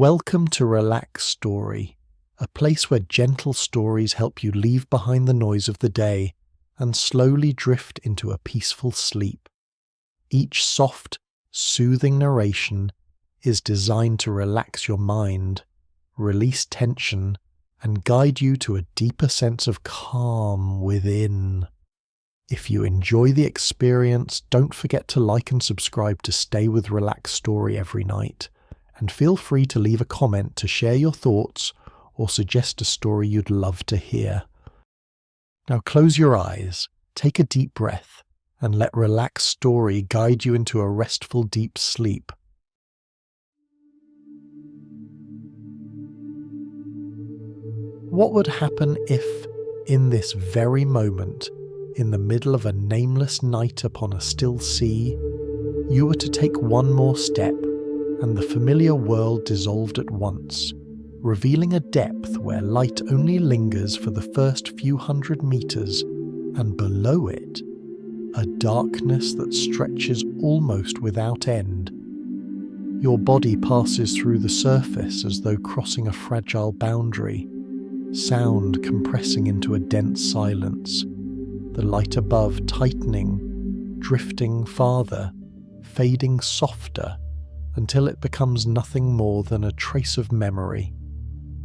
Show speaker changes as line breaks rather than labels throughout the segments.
Welcome to Relax Story, a place where gentle stories help you leave behind the noise of the day and slowly drift into a peaceful sleep. Each soft, soothing narration is designed to relax your mind, release tension, and guide you to a deeper sense of calm within. If you enjoy the experience, don't forget to like and subscribe to stay with Relax Story every night, and feel free to leave a comment to share your thoughts or suggest a story you'd love to hear. Now close your eyes, take a deep breath, and let Relax Story guide you into a restful deep sleep. What would happen if, in this very moment, in the middle of a nameless night upon a still sea, you were to take one more step and the familiar world dissolved at once, revealing a depth where light only lingers for the first few hundred meters, and below it, a darkness that stretches almost without end. Your body passes through the surface as though crossing a fragile boundary, sound compressing into a dense silence, the light above tightening, drifting farther, fading softer, until it becomes nothing more than a trace of memory,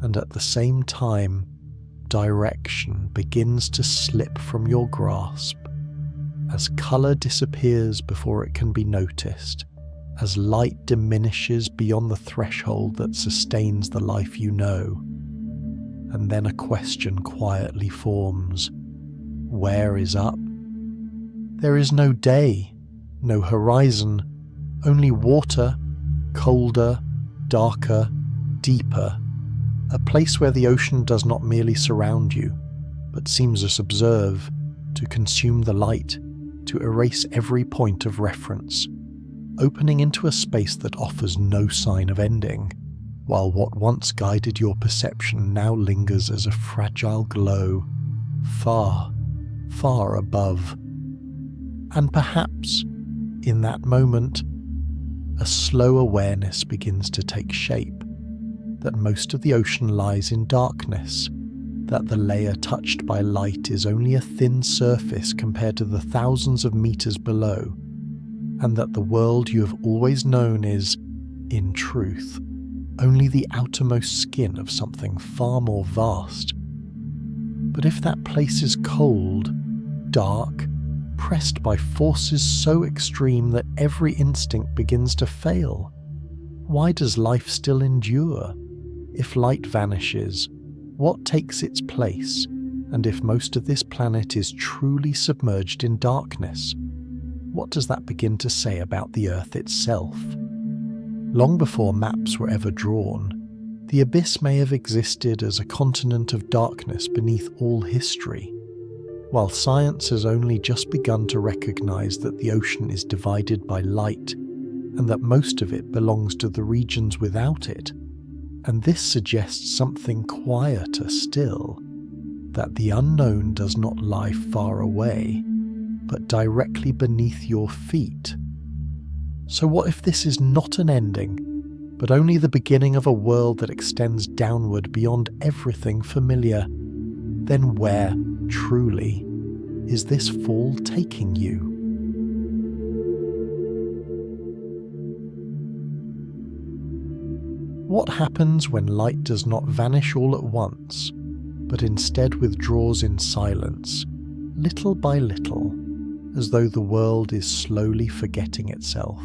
and at the same time, direction begins to slip from your grasp, as colour disappears before it can be noticed, as light diminishes beyond the threshold that sustains the life you know. And then a question quietly forms. Where is up? There is no day, no horizon, only water, colder, darker, deeper, a place where the ocean does not merely surround you, but seems to subserve, to consume the light, to erase every point of reference, opening into a space that offers no sign of ending, while what once guided your perception now lingers as a fragile glow, far, far above. And perhaps, in that moment, a slow awareness begins to take shape, that most of the ocean lies in darkness, that the layer touched by light is only a thin surface compared to the thousands of meters below, and that the world you have always known is, in truth, only the outermost skin of something far more vast. But if that place is cold, dark, pressed by forces so extreme that every instinct begins to fail, why does life still endure? If light vanishes, what takes its place? And if most of this planet is truly submerged in darkness, what does that begin to say about the Earth itself? Long before maps were ever drawn, the abyss may have existed as a continent of darkness beneath all history, while science has only just begun to recognize that the ocean is divided by light, and that most of it belongs to the regions without it. And this suggests something quieter still, that the unknown does not lie far away, but directly beneath your feet. So what if this is not an ending, but only the beginning of a world that extends downward beyond everything familiar? Then where, truly, is this fall taking you? What happens when light does not vanish all at once, but instead withdraws in silence, little by little, as though the world is slowly forgetting itself?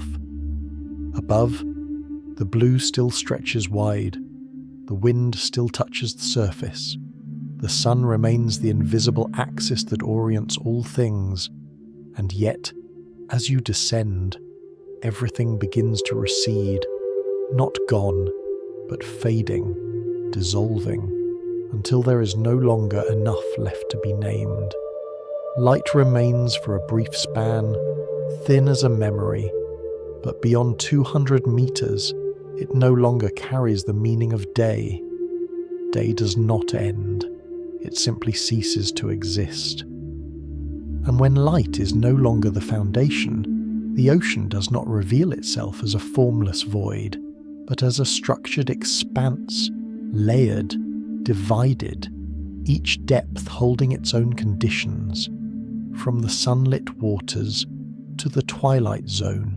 Above, the blue still stretches wide, the wind still touches the surface, the sun remains the invisible axis that orients all things, and yet, as you descend, everything begins to recede, not gone, but fading, dissolving, until there is no longer enough left to be named. Light remains for a brief span, thin as a memory, but beyond 200 meters, it no longer carries the meaning of day. Day does not end, it simply ceases to exist. And when light is no longer the foundation, the ocean does not reveal itself as a formless void, but as a structured expanse, layered, divided, each depth holding its own conditions, from the sunlit waters to the Twilight Zone,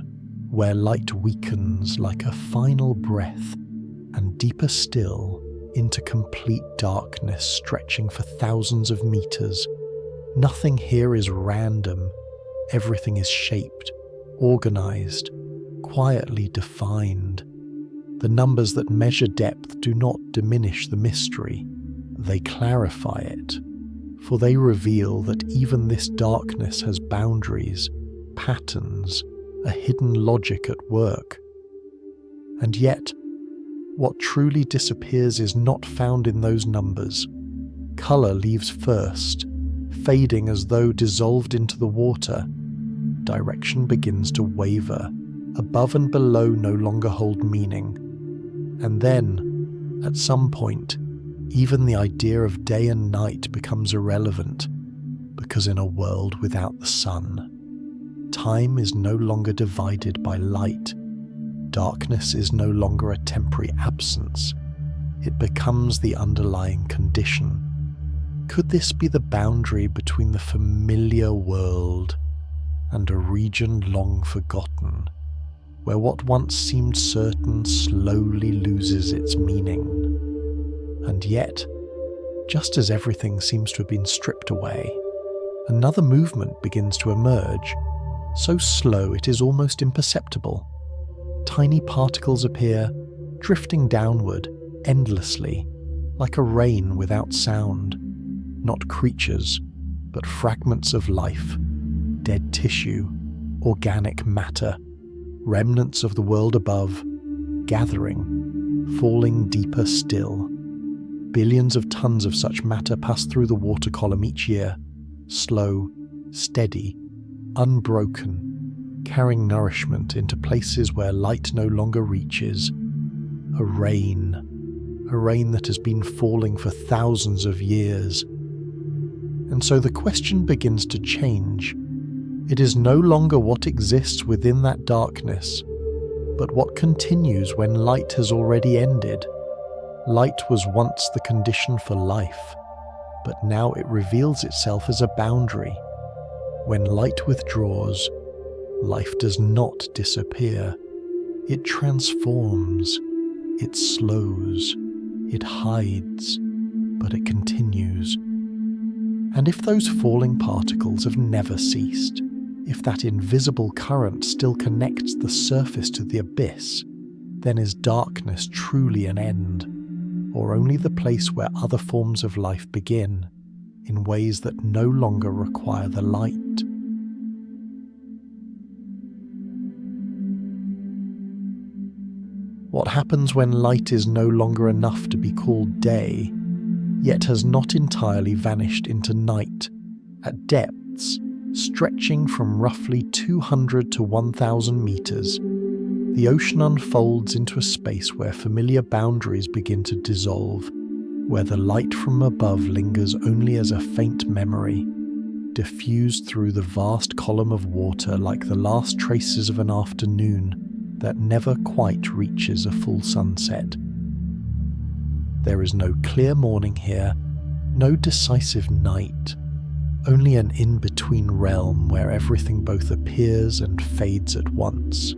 where light weakens like a final breath, and deeper still into complete darkness stretching for thousands of meters. Nothing here is random. Everything is shaped, organized, quietly defined. The numbers that measure depth do not diminish the mystery. They clarify it, for they reveal that even this darkness has boundaries, patterns, a hidden logic at work. And yet, what truly disappears is not found in those numbers. Color leaves first, fading as though dissolved into the water. Direction begins to waver. Above and below no longer hold meaning. And then, at some point, even the idea of day and night becomes irrelevant, because in a world without the sun, time is no longer divided by light. Darkness is no longer a temporary absence. It becomes the underlying condition. Could this be the boundary between the familiar world and a region long forgotten, where what once seemed certain slowly loses its meaning? And yet, just as everything seems to have been stripped away, another movement begins to emerge, so slow it is almost imperceptible. Tiny particles appear, drifting downward, endlessly, like a rain without sound. Not creatures, but fragments of life, dead tissue, organic matter, remnants of the world above, gathering, falling deeper still. Billions of tons of such matter pass through the water column each year, slow, steady, unbroken, carrying nourishment into places where light no longer reaches. A rain that has been falling for thousands of years. And so the question begins to change. It is no longer what exists within that darkness, but what continues when light has already ended. Light was once the condition for life, but now it reveals itself as a boundary. When light withdraws, life does not disappear. It transforms, it slows, it hides, but it continues. And if those falling particles have never ceased, if that invisible current still connects the surface to the abyss, then is darkness truly an end, or only the place where other forms of life begin, in ways that no longer require the light? What happens when light is no longer enough to be called day, yet has not entirely vanished into night, at depths stretching from roughly 200 to 1,000 meters? The ocean unfolds into a space where familiar boundaries begin to dissolve, where the light from above lingers only as a faint memory, diffused through the vast column of water like the last traces of an afternoon that never quite reaches a full sunset. There is no clear morning here, no decisive night, only an in-between realm where everything both appears and fades at once,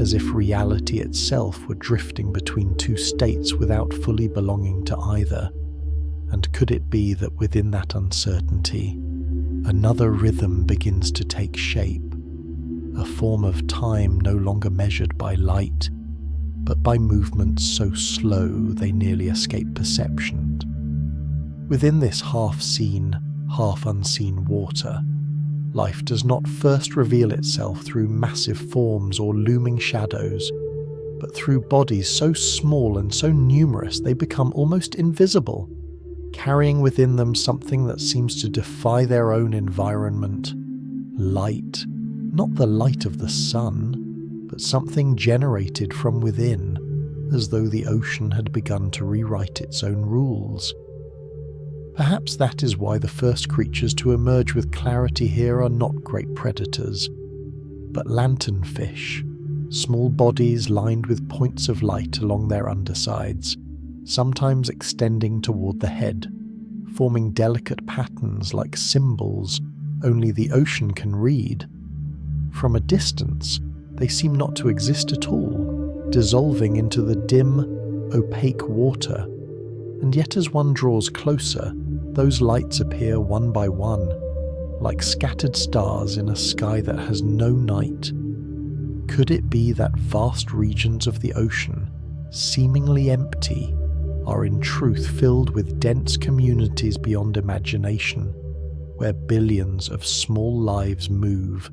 as if reality itself were drifting between two states without fully belonging to either. And could it be that within that uncertainty, another rhythm begins to take shape, a form of time no longer measured by light, but by movements so slow they nearly escape perception? Within this half-seen, half-unseen water, life does not first reveal itself through massive forms or looming shadows, but through bodies so small and so numerous they become almost invisible, carrying within them something that seems to defy their own environment. Light, not the light of the sun, but something generated from within, as though the ocean had begun to rewrite its own rules. Perhaps that is why the first creatures to emerge with clarity here are not great predators, but lanternfish, small bodies lined with points of light along their undersides, sometimes extending toward the head, forming delicate patterns like symbols only the ocean can read. From a distance, they seem not to exist at all, dissolving into the dim, opaque water, and yet as one draws closer, those lights appear one by one, like scattered stars in a sky that has no night. Could it be that vast regions of the ocean, seemingly empty, are in truth filled with dense communities beyond imagination, where billions of small lives move,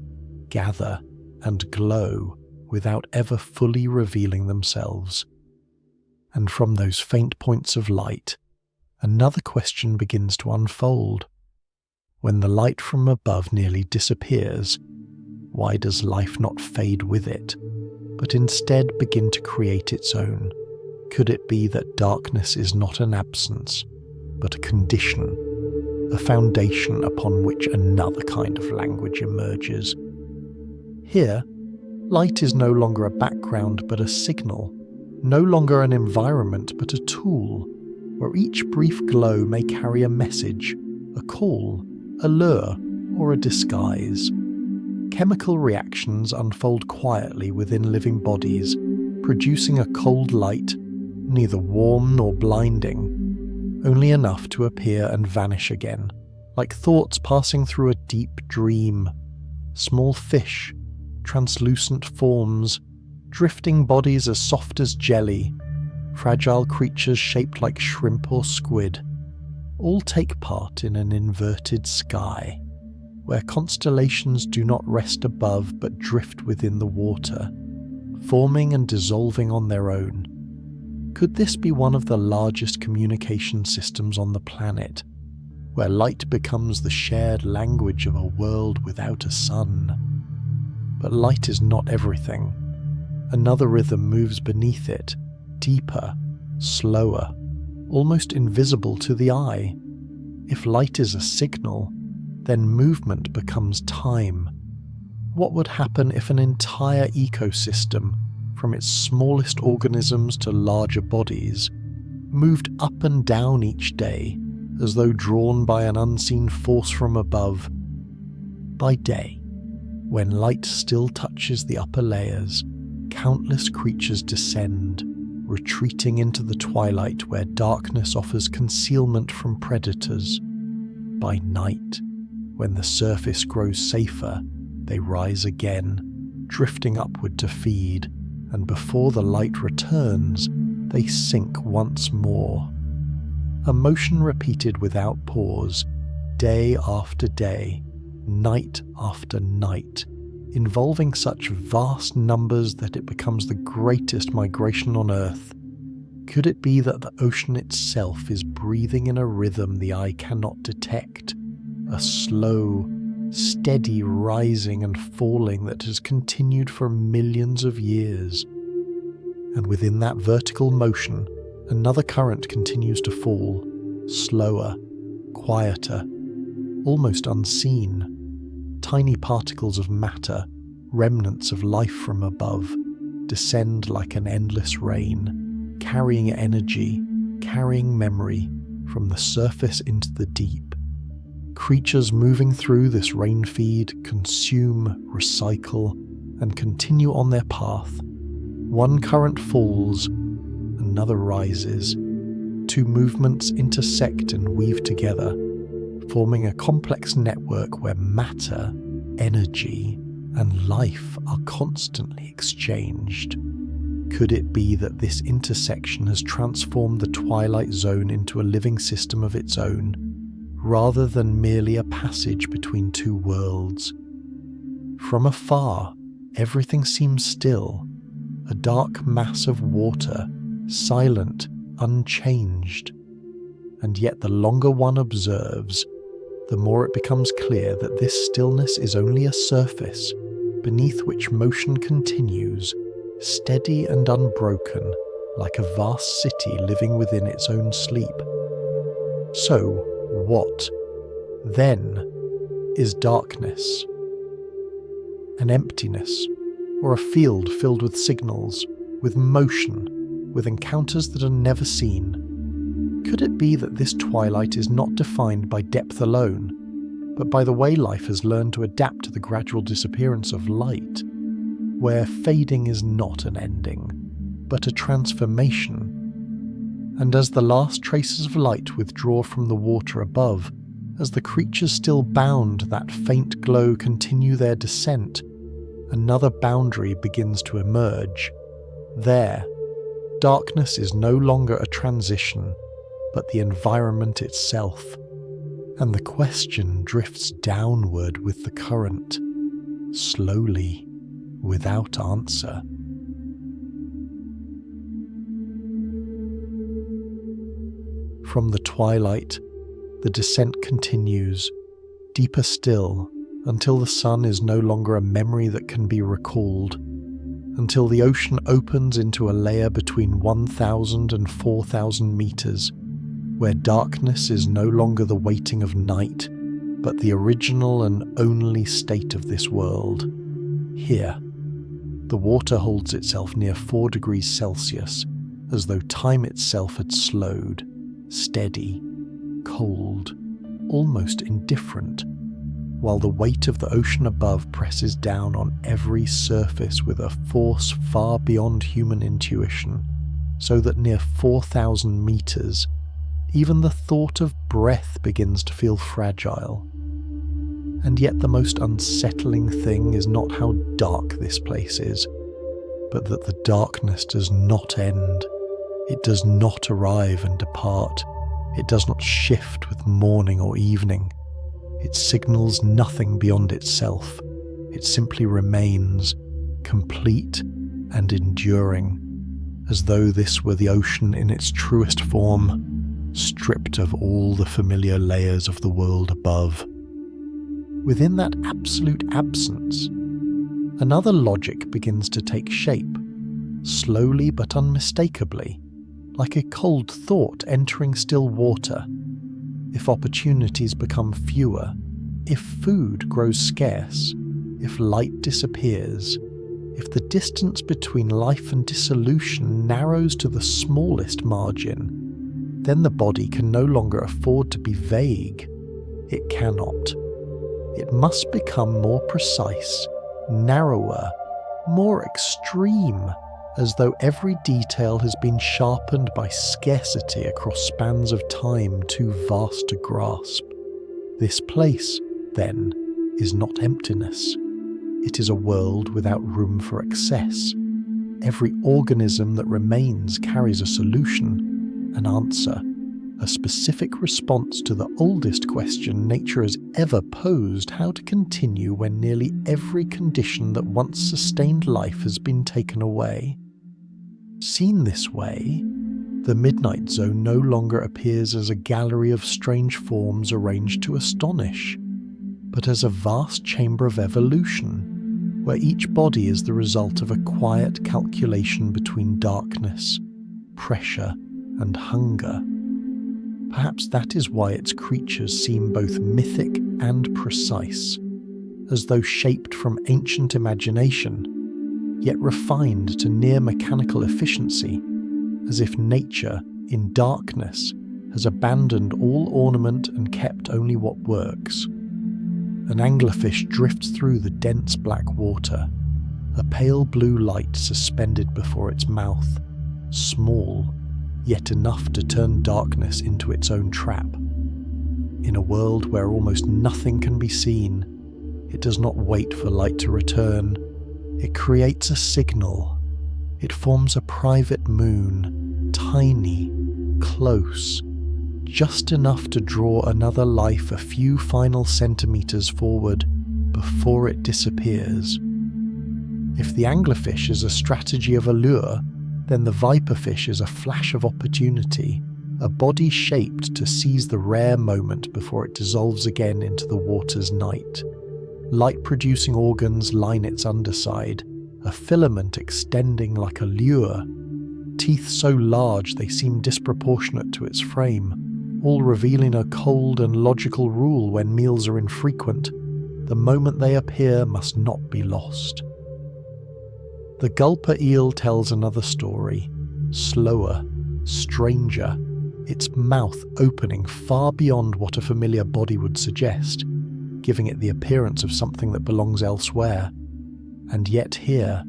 gather, and glow without ever fully revealing themselves? And from those faint points of light, another question begins to unfold. When the light from above nearly disappears, why does life not fade with it, but instead begin to create its own? Could it be that darkness is not an absence, but a condition, a foundation upon which another kind of language emerges? Here, light is no longer a background but a signal, no longer an environment but a tool, where each brief glow may carry a message, a call, a lure, or a disguise. Chemical reactions unfold quietly within living bodies, producing a cold light, neither warm nor blinding, only enough to appear and vanish again, like thoughts passing through a deep dream. Small fish, translucent forms, drifting bodies as soft as jelly, fragile creatures shaped like shrimp or squid, all take part in an inverted sky, where constellations do not rest above but drift within the water, forming and dissolving on their own. Could this be one of the largest communication systems on the planet, where light becomes the shared language of a world without a sun? But light is not everything. Another rhythm moves beneath it, deeper, slower, almost invisible to the eye. If light is a signal, then movement becomes time. What would happen if an entire ecosystem, from its smallest organisms to larger bodies, moved up and down each day, as though drawn by an unseen force from above? By day, when light still touches the upper layers, countless creatures descend, retreating into the twilight where darkness offers concealment from predators. By night, when the surface grows safer, they rise again, drifting upward to feed, and before the light returns, they sink once more. A motion repeated without pause, day after day, night after night, involving such vast numbers that it becomes the greatest migration on Earth. Could it be that the ocean itself is breathing in a rhythm the eye cannot detect, a slow, steady rising and falling that has continued for millions of years? And within that vertical motion, another current continues to fall, slower, quieter, almost unseen. Tiny particles of matter, remnants of life from above, descend like an endless rain, carrying energy, carrying memory, from the surface into the deep. Creatures moving through this rain feed consume, recycle, and continue on their path. One current falls, another rises. Two movements intersect and weave together, forming a complex network where matter, energy, and life are constantly exchanged. Could it be that this intersection has transformed the Twilight Zone into a living system of its own, rather than merely a passage between two worlds? From afar, everything seems still, a dark mass of water, silent, unchanged. And yet the longer one observes, the more it becomes clear that this stillness is only a surface, beneath which motion continues, steady and unbroken, like a vast city living within its own sleep. So, what, then, is darkness? An emptiness, or a field filled with signals, with motion, with encounters that are never seen? Could it be that this twilight is not defined by depth alone, but by the way life has learned to adapt to the gradual disappearance of light, where fading is not an ending, but a transformation? And as the last traces of light withdraw from the water above, as the creatures still bound that faint glow continue their descent, another boundary begins to emerge. There, darkness is no longer a transition, but the environment itself, and the question drifts downward with the current, slowly, without answer. From the twilight, the descent continues, deeper still, until the sun is no longer a memory that can be recalled, until the ocean opens into a layer between 1,000 and 4,000 meters, where darkness is no longer the waiting of night, but the original and only state of this world. Here, the water holds itself near 4 degrees Celsius, as though time itself had slowed, steady, cold, almost indifferent, while the weight of the ocean above presses down on every surface with a force far beyond human intuition, so that near 4,000 meters, even the thought of breath begins to feel fragile. And yet the most unsettling thing is not how dark this place is, but that the darkness does not end. It does not arrive and depart. It does not shift with morning or evening. It signals nothing beyond itself. It simply remains, complete and enduring, as though this were the ocean in its truest form, stripped of all the familiar layers of the world above. Within that absolute absence, another logic begins to take shape, slowly but unmistakably, like a cold thought entering still water. If opportunities become fewer, if food grows scarce, if light disappears, if the distance between life and dissolution narrows to the smallest margin, then the body can no longer afford to be vague. It cannot. It must become more precise, narrower, more extreme, as though every detail has been sharpened by scarcity across spans of time too vast to grasp. This place, then, is not emptiness. It is a world without room for excess. Every organism that remains carries a solution, an answer, a specific response to the oldest question nature has ever posed: how to continue when nearly every condition that once sustained life has been taken away. Seen this way, the Midnight Zone no longer appears as a gallery of strange forms arranged to astonish, but as a vast chamber of evolution, where each body is the result of a quiet calculation between darkness, pressure, and hunger. Perhaps that is why its creatures seem both mythic and precise, as though shaped from ancient imagination, yet refined to near mechanical efficiency, as if nature, in darkness, has abandoned all ornament and kept only what works. An anglerfish drifts through the dense black water, a pale blue light suspended before its mouth, small, yet enough to turn darkness into its own trap. In a world where almost nothing can be seen, it does not wait for light to return. It creates a signal. It forms a private moon, tiny, close, just enough to draw another life a few final centimeters forward before it disappears. If the anglerfish is a strategy of allure, then the viperfish is a flash of opportunity, a body shaped to seize the rare moment before it dissolves again into the water's night. Light-producing organs line its underside, a filament extending like a lure, teeth so large they seem disproportionate to its frame, all revealing a cold and logical rule when meals are infrequent: the moment they appear must not be lost. The gulper eel tells another story, slower, stranger, its mouth opening far beyond what a familiar body would suggest, giving it the appearance of something that belongs elsewhere. And yet here,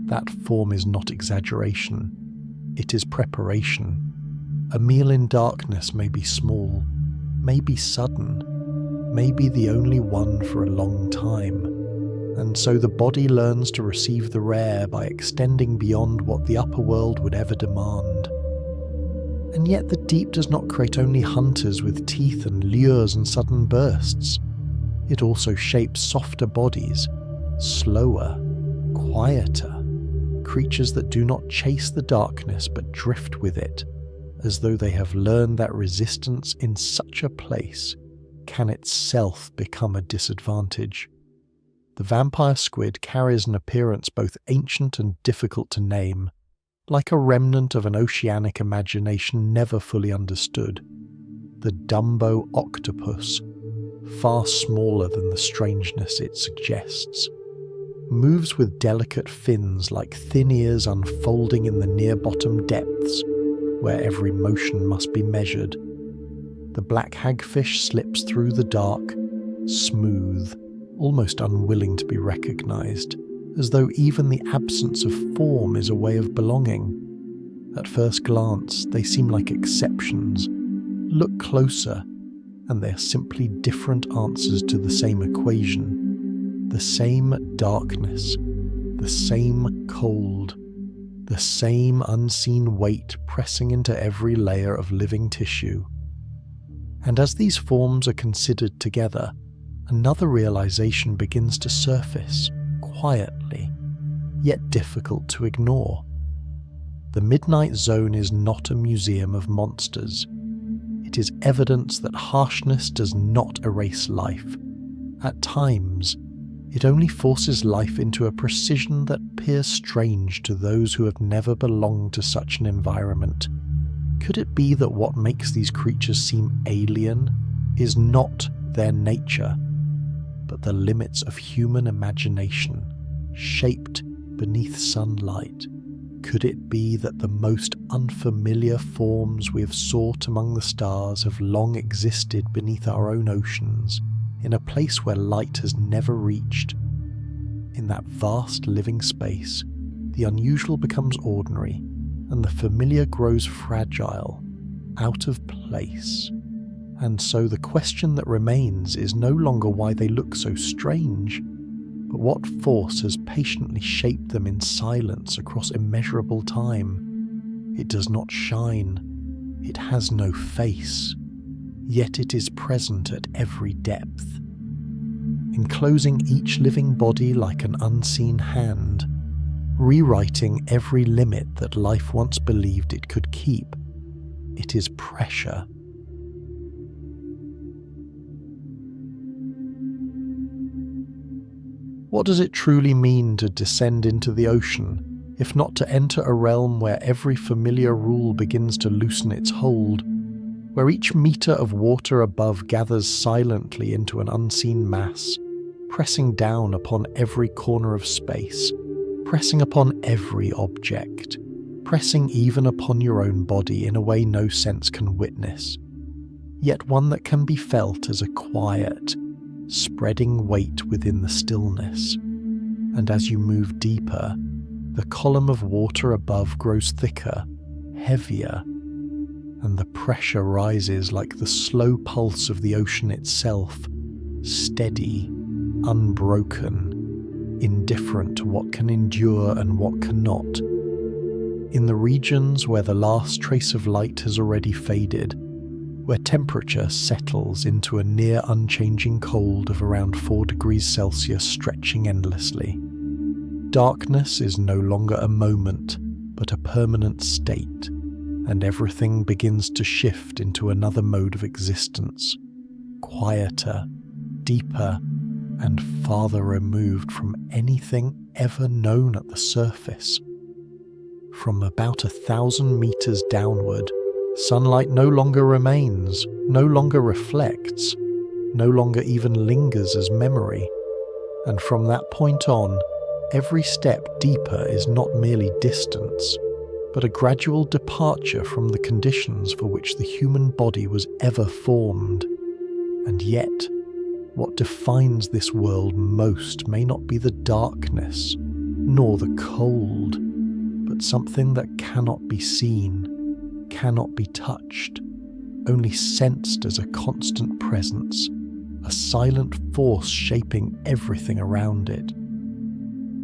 that form is not exaggeration. It is preparation. A meal in darkness may be small, may be sudden, may be the only one for a long time. And so the body learns to receive the rare by extending beyond what the upper world would ever demand. And yet the deep does not create only hunters with teeth and lures and sudden bursts. It also shapes softer bodies, slower, quieter, creatures that do not chase the darkness but drift with it, as though they have learned that resistance in such a place can itself become a disadvantage. The vampire squid carries an appearance both ancient and difficult to name, like a remnant of an oceanic imagination never fully understood. The Dumbo octopus, far smaller than the strangeness it suggests, moves with delicate fins like thin ears unfolding in the near-bottom depths, where every motion must be measured. The black hagfish slips through the dark, smooth, almost unwilling to be recognized, as though even the absence of form is a way of belonging. At first glance, they seem like exceptions. Look closer, and they are simply different answers to the same equation. The same darkness, the same cold, the same unseen weight pressing into every layer of living tissue. And as these forms are considered together, another realization begins to surface, quietly, yet difficult to ignore. The Midnight Zone is not a museum of monsters. It is evidence that harshness does not erase life. At times, it only forces life into a precision that appears strange to those who have never belonged to such an environment. Could it be that what makes these creatures seem alien is not their nature, but the limits of human imagination, shaped beneath sunlight? Could it be that the most unfamiliar forms we have sought among the stars have long existed beneath our own oceans, in a place where light has never reached? In that vast living space, the unusual becomes ordinary, and the familiar grows fragile, out of place. And so the question that remains is no longer why they look so strange, but what force has patiently shaped them in silence across immeasurable time. It does not shine, it has no face, yet it is present at every depth, enclosing each living body like an unseen hand, rewriting every limit that life once believed it could keep. It is pressure. What does it truly mean to descend into the ocean, if not to enter a realm where every familiar rule begins to loosen its hold, where each meter of water above gathers silently into an unseen mass, pressing down upon every corner of space, pressing upon every object, pressing even upon your own body in a way no sense can witness, yet one that can be felt as a quiet, spreading weight within the stillness. And as you move deeper, the column of water above grows thicker, heavier, and the pressure rises like the slow pulse of the ocean itself, steady, unbroken, indifferent to what can endure and what cannot. In the regions where the last trace of light has already faded, where temperature settles into a near unchanging cold of around 4 degrees Celsius stretching endlessly, darkness is no longer a moment, but a permanent state, and everything begins to shift into another mode of existence, quieter, deeper, and farther removed from anything ever known at the surface. From about 1,000 meters downward, sunlight no longer remains, no longer reflects, no longer even lingers as memory, and from that point on, Every step deeper is not merely distance, but a gradual departure from the conditions for which the human body was ever formed. And yet, what defines this world most may not be the darkness, nor the cold, but something that cannot be seen, cannot be touched, only sensed as a constant presence, a silent force shaping everything around it.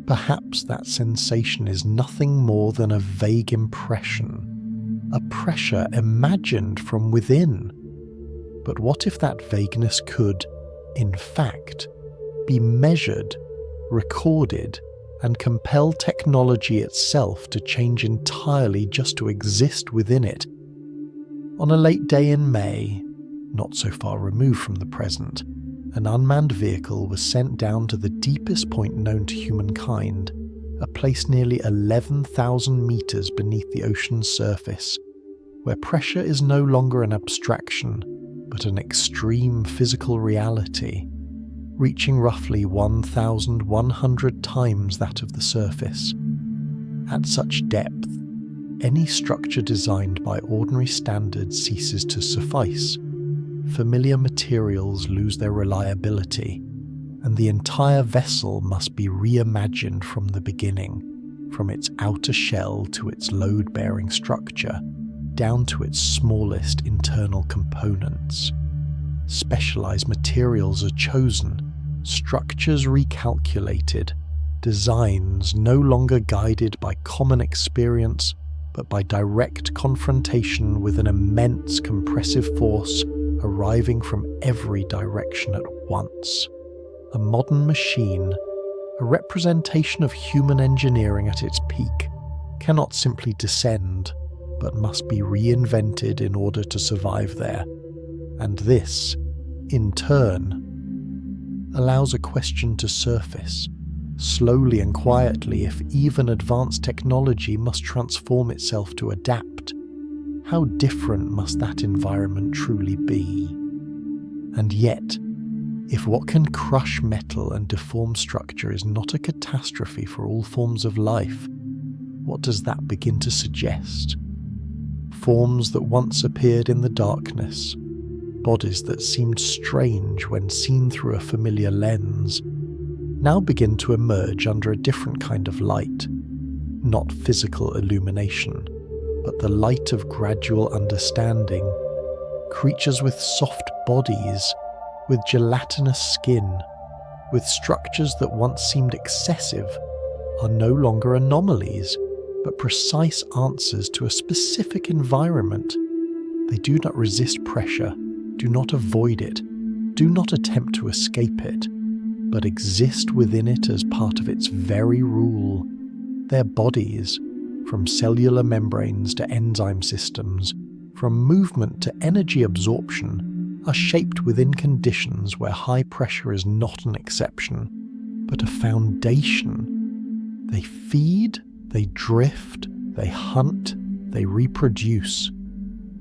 Perhaps that sensation is nothing more than a vague impression, a pressure imagined from within. But what if that vagueness could, in fact, be measured, recorded, and compel technology itself to change entirely just to exist within it? On a late day in May, not so far removed from the present, an unmanned vehicle was sent down to the deepest point known to humankind, a place nearly 11,000 meters beneath the ocean's surface, where pressure is no longer an abstraction, but an extreme physical reality, reaching roughly 1,100 times that of the surface. At such depth, any structure designed by ordinary standards ceases to suffice. Familiar materials lose their reliability, and the entire vessel must be reimagined from the beginning, from its outer shell to its load-bearing structure, down to its smallest internal components. Specialized materials are chosen, structures recalculated, designs no longer guided by common experience, but by direct confrontation with an immense compressive force arriving from every direction at once. A modern machine, a representation of human engineering at its peak, cannot simply descend, but must be reinvented in order to survive there. And this, in turn, allows a question to surface, slowly and quietly, if even advanced technology must transform itself to adapt. How different must that environment truly be? And yet, if what can crush metal and deform structure is not a catastrophe for all forms of life, what does that begin to suggest? Forms that once appeared in the darkness, bodies that seemed strange when seen through a familiar lens, now begin to emerge under a different kind of light, not physical illumination, but the light of gradual understanding. Creatures with soft bodies, with gelatinous skin, with structures that once seemed excessive, are no longer anomalies, but precise answers to a specific environment. They do not resist pressure, do not avoid it, do not attempt to escape it, but exist within it as part of its very rule. Their bodies, from cellular membranes to enzyme systems, from movement to energy absorption, are shaped within conditions where high pressure is not an exception, but a foundation. They feed, they drift, they hunt, they reproduce,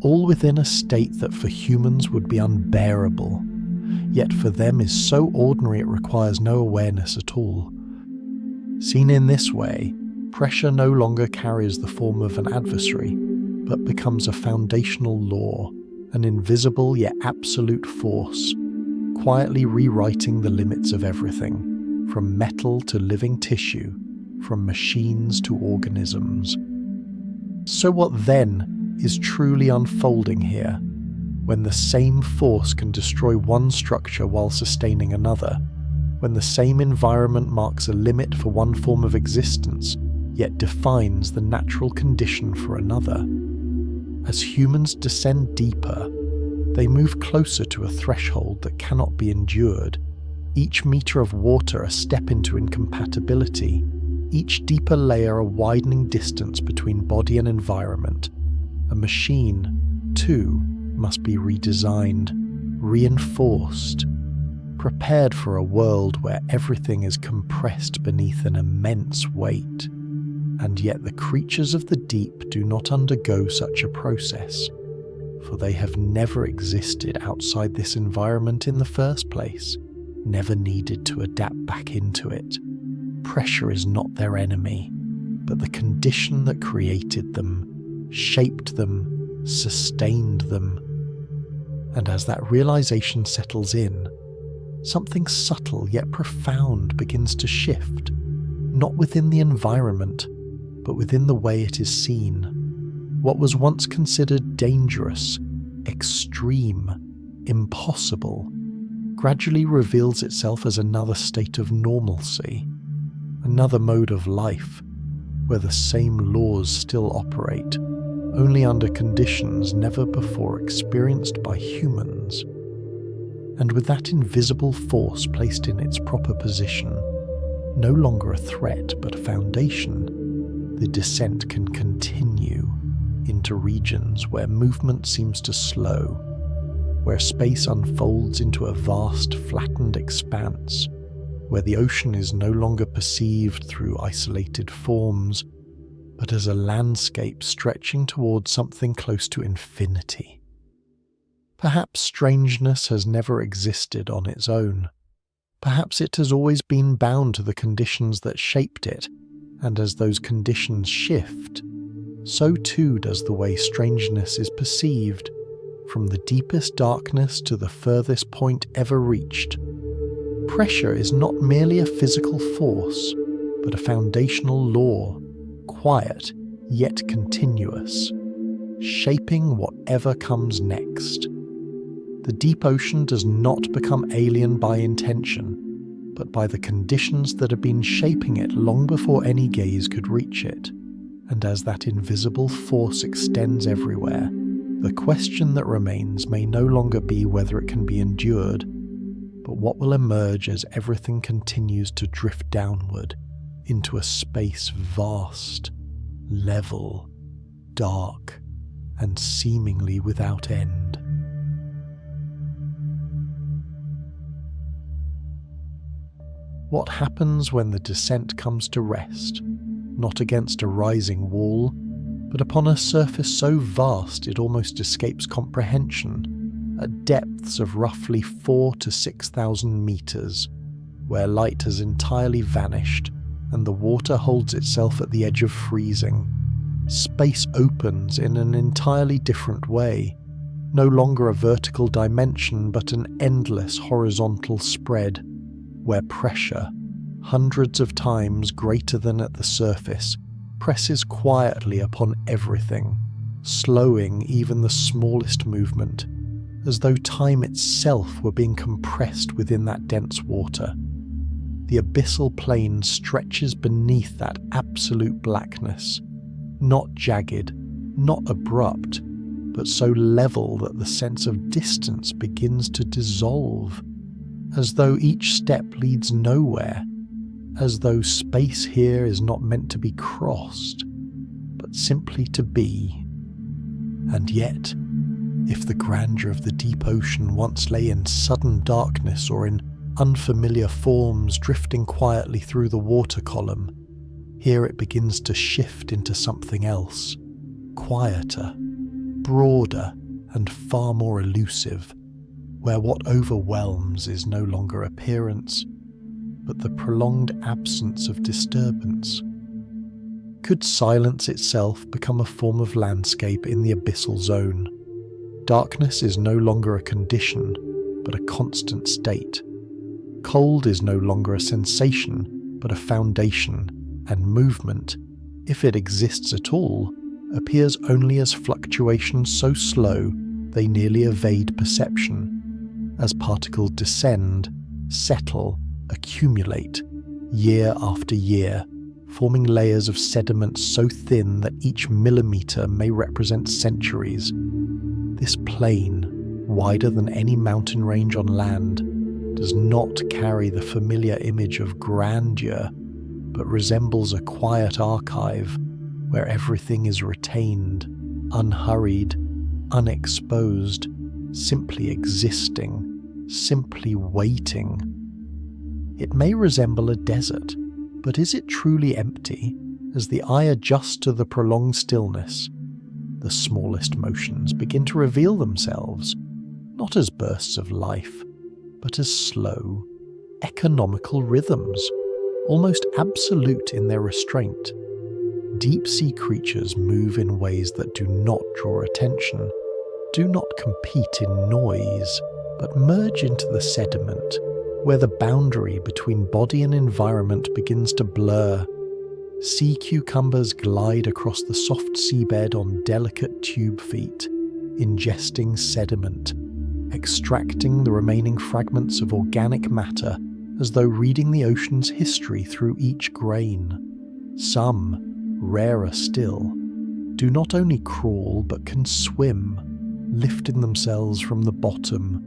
all within a state that for humans would be unbearable, yet for them is so ordinary it requires no awareness at all. Seen in this way, pressure no longer carries the form of an adversary, but becomes a foundational law, an invisible yet absolute force, quietly rewriting the limits of everything, from metal to living tissue, from machines to organisms. So what then is truly unfolding here, when the same force can destroy one structure while sustaining another, when the same environment marks a limit for one form of existence, yet defines the natural condition for another? As humans descend deeper, they move closer to a threshold that cannot be endured, each meter of water a step into incompatibility, each deeper layer a widening distance between body and environment. A machine, too, must be redesigned, reinforced, prepared for a world where everything is compressed beneath an immense weight. And yet the creatures of the deep do not undergo such a process, for they have never existed outside this environment in the first place, never needed to adapt back into it. Pressure is not their enemy, but the condition that created them, shaped them, sustained them. And as that realization settles in, something subtle yet profound begins to shift, not within the environment, but within the way it is seen. What was once considered dangerous, extreme, impossible, gradually reveals itself as another state of normalcy, another mode of life, where the same laws still operate, only under conditions never before experienced by humans. And with that invisible force placed in its proper position, no longer a threat but a foundation, the descent can continue into regions where movement seems to slow, where space unfolds into a vast flattened expanse, where the ocean is no longer perceived through isolated forms, but as a landscape stretching towards something close to infinity. Perhaps strangeness has never existed on its own. Perhaps it has always been bound to the conditions that shaped it, and as those conditions shift, so too does the way strangeness is perceived, from the deepest darkness to the furthest point ever reached. Pressure is not merely a physical force, but a foundational law, quiet yet continuous, shaping whatever comes next. The deep ocean does not become alien by intention, but by the conditions that have been shaping it long before any gaze could reach it. And as that invisible force extends everywhere, the question that remains may no longer be whether it can be endured, but what will emerge as everything continues to drift downward into a space vast, level, dark, and seemingly without end. What happens when the descent comes to rest, not against a rising wall, but upon a surface so vast it almost escapes comprehension, at depths of roughly 4,000 to 6,000 meters, where light has entirely vanished and the water holds itself at the edge of freezing? Space opens in an entirely different way, no longer a vertical dimension but an endless horizontal spread, where pressure, hundreds of times greater than at the surface, presses quietly upon everything, slowing even the smallest movement, as though time itself were being compressed within that dense water. The abyssal plain stretches beneath that absolute blackness, not jagged, not abrupt, but so level that the sense of distance begins to dissolve, as though each step leads nowhere, as though space here is not meant to be crossed, but simply to be. And yet, if the grandeur of the deep ocean once lay in sudden darkness or in unfamiliar forms drifting quietly through the water column, here it begins to shift into something else, quieter, broader, and far more elusive, where what overwhelms is no longer appearance, but the prolonged absence of disturbance. Could silence itself become a form of landscape in the abyssal zone? Darkness is no longer a condition, but a constant state. Cold is no longer a sensation, but a foundation, and movement, if it exists at all, appears only as fluctuations so slow they nearly evade perception, as particles descend, settle, accumulate, year after year, forming layers of sediment so thin that each millimetre may represent centuries. This plain, wider than any mountain range on land, does not carry the familiar image of grandeur, but resembles a quiet archive where everything is retained, unhurried, unexposed, simply existing, simply waiting. It may resemble a desert, but is it truly empty? As the eye adjusts to the prolonged stillness, the smallest motions begin to reveal themselves, not as bursts of life, but as slow, economical rhythms, almost absolute in their restraint. Deep-sea creatures move in ways that do not draw attention, do not compete in noise, but merge into the sediment, where the boundary between body and environment begins to blur. Sea cucumbers glide across the soft seabed on delicate tube feet, ingesting sediment, extracting the remaining fragments of organic matter as though reading the ocean's history through each grain. Some, rarer still, do not only crawl but can swim, lifting themselves from the bottom,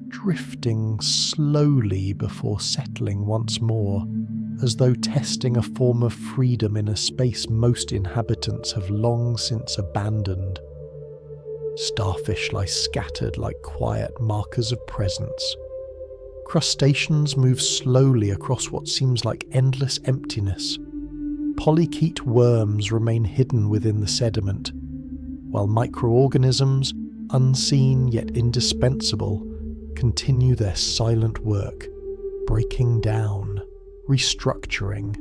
drifting slowly before settling once more, as though testing a form of freedom in a space most inhabitants have long since abandoned. Starfish lie scattered like quiet markers of presence. Crustaceans move slowly across what seems like endless emptiness. Polychaete worms remain hidden within the sediment, while microorganisms, unseen yet indispensable, continue their silent work, breaking down, restructuring,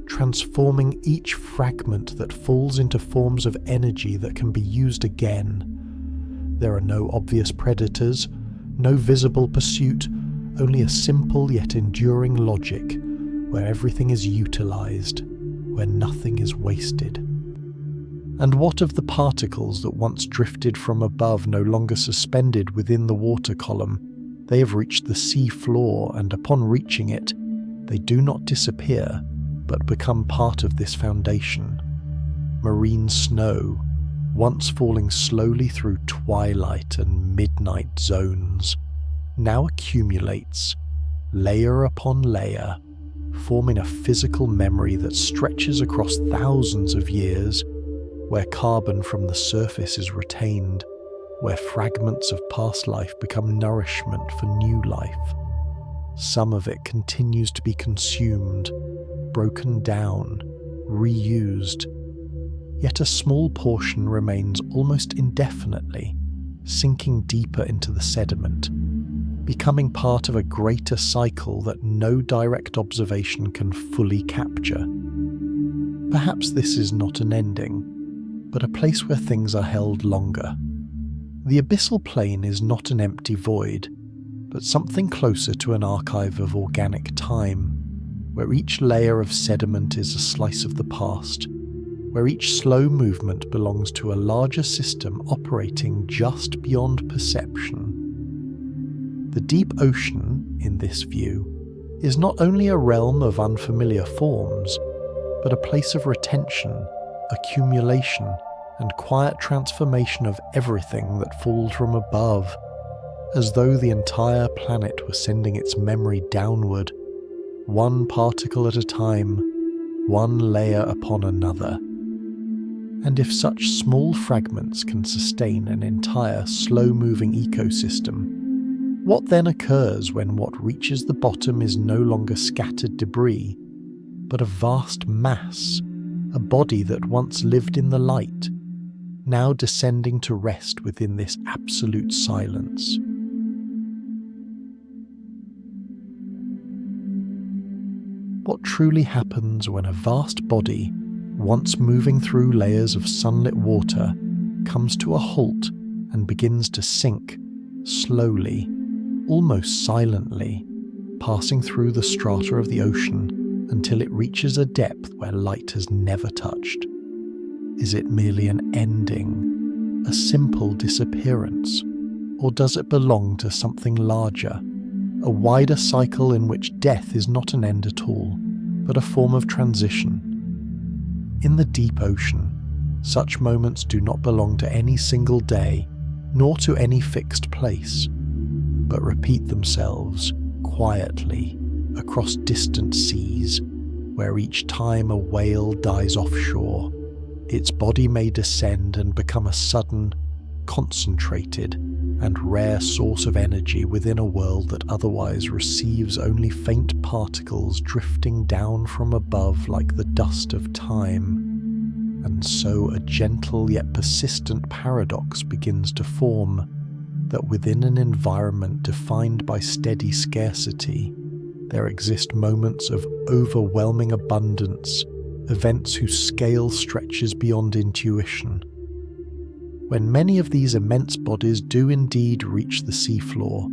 transforming each fragment that falls into forms of energy that can be used again. There are no obvious predators, no visible pursuit, only a simple yet enduring logic, where everything is utilized, where nothing is wasted. And what of the particles that once drifted from above, no longer suspended within the water column? They have reached the sea floor, and upon reaching it, they do not disappear, but become part of this foundation. Marine snow, once falling slowly through twilight and midnight zones, now accumulates, layer upon layer, forming a physical memory that stretches across thousands of years, where carbon from the surface is retained, where fragments of past life become nourishment for new life. Some of it continues to be consumed, broken down, reused, yet a small portion remains almost indefinitely, sinking deeper into the sediment, becoming part of a greater cycle that no direct observation can fully capture. Perhaps this is not an ending, but a place where things are held longer. The Abyssal Plain is not an empty void, but something closer to an archive of organic time, where each layer of sediment is a slice of the past, where each slow movement belongs to a larger system operating just beyond perception. The deep ocean, in this view, is not only a realm of unfamiliar forms, but a place of retention, accumulation, and quiet transformation of everything that falls from above, as though the entire planet were sending its memory downward, one particle at a time, one layer upon another. And if such small fragments can sustain an entire slow-moving ecosystem, what then occurs when what reaches the bottom is no longer scattered debris, but a vast mass, a body that once lived in the light, now descending to rest within this absolute silence? What truly happens when a vast body, once moving through layers of sunlit water, comes to a halt and begins to sink, slowly, almost silently, passing through the strata of the ocean until it reaches a depth where light has never touched? Is it merely an ending, a simple disappearance, or does it belong to something larger, a wider cycle in which death is not an end at all, but a form of transition? In the deep ocean, such moments do not belong to any single day, nor to any fixed place, but repeat themselves quietly across distant seas, where each time a whale dies offshore, its body may descend and become a sudden, concentrated, and rare source of energy within a world that otherwise receives only faint particles drifting down from above like the dust of time. And so a gentle yet persistent paradox begins to form, that within an environment defined by steady scarcity, there exist moments of overwhelming abundance, events whose scale stretches beyond intuition. When many of these immense bodies do indeed reach the seafloor,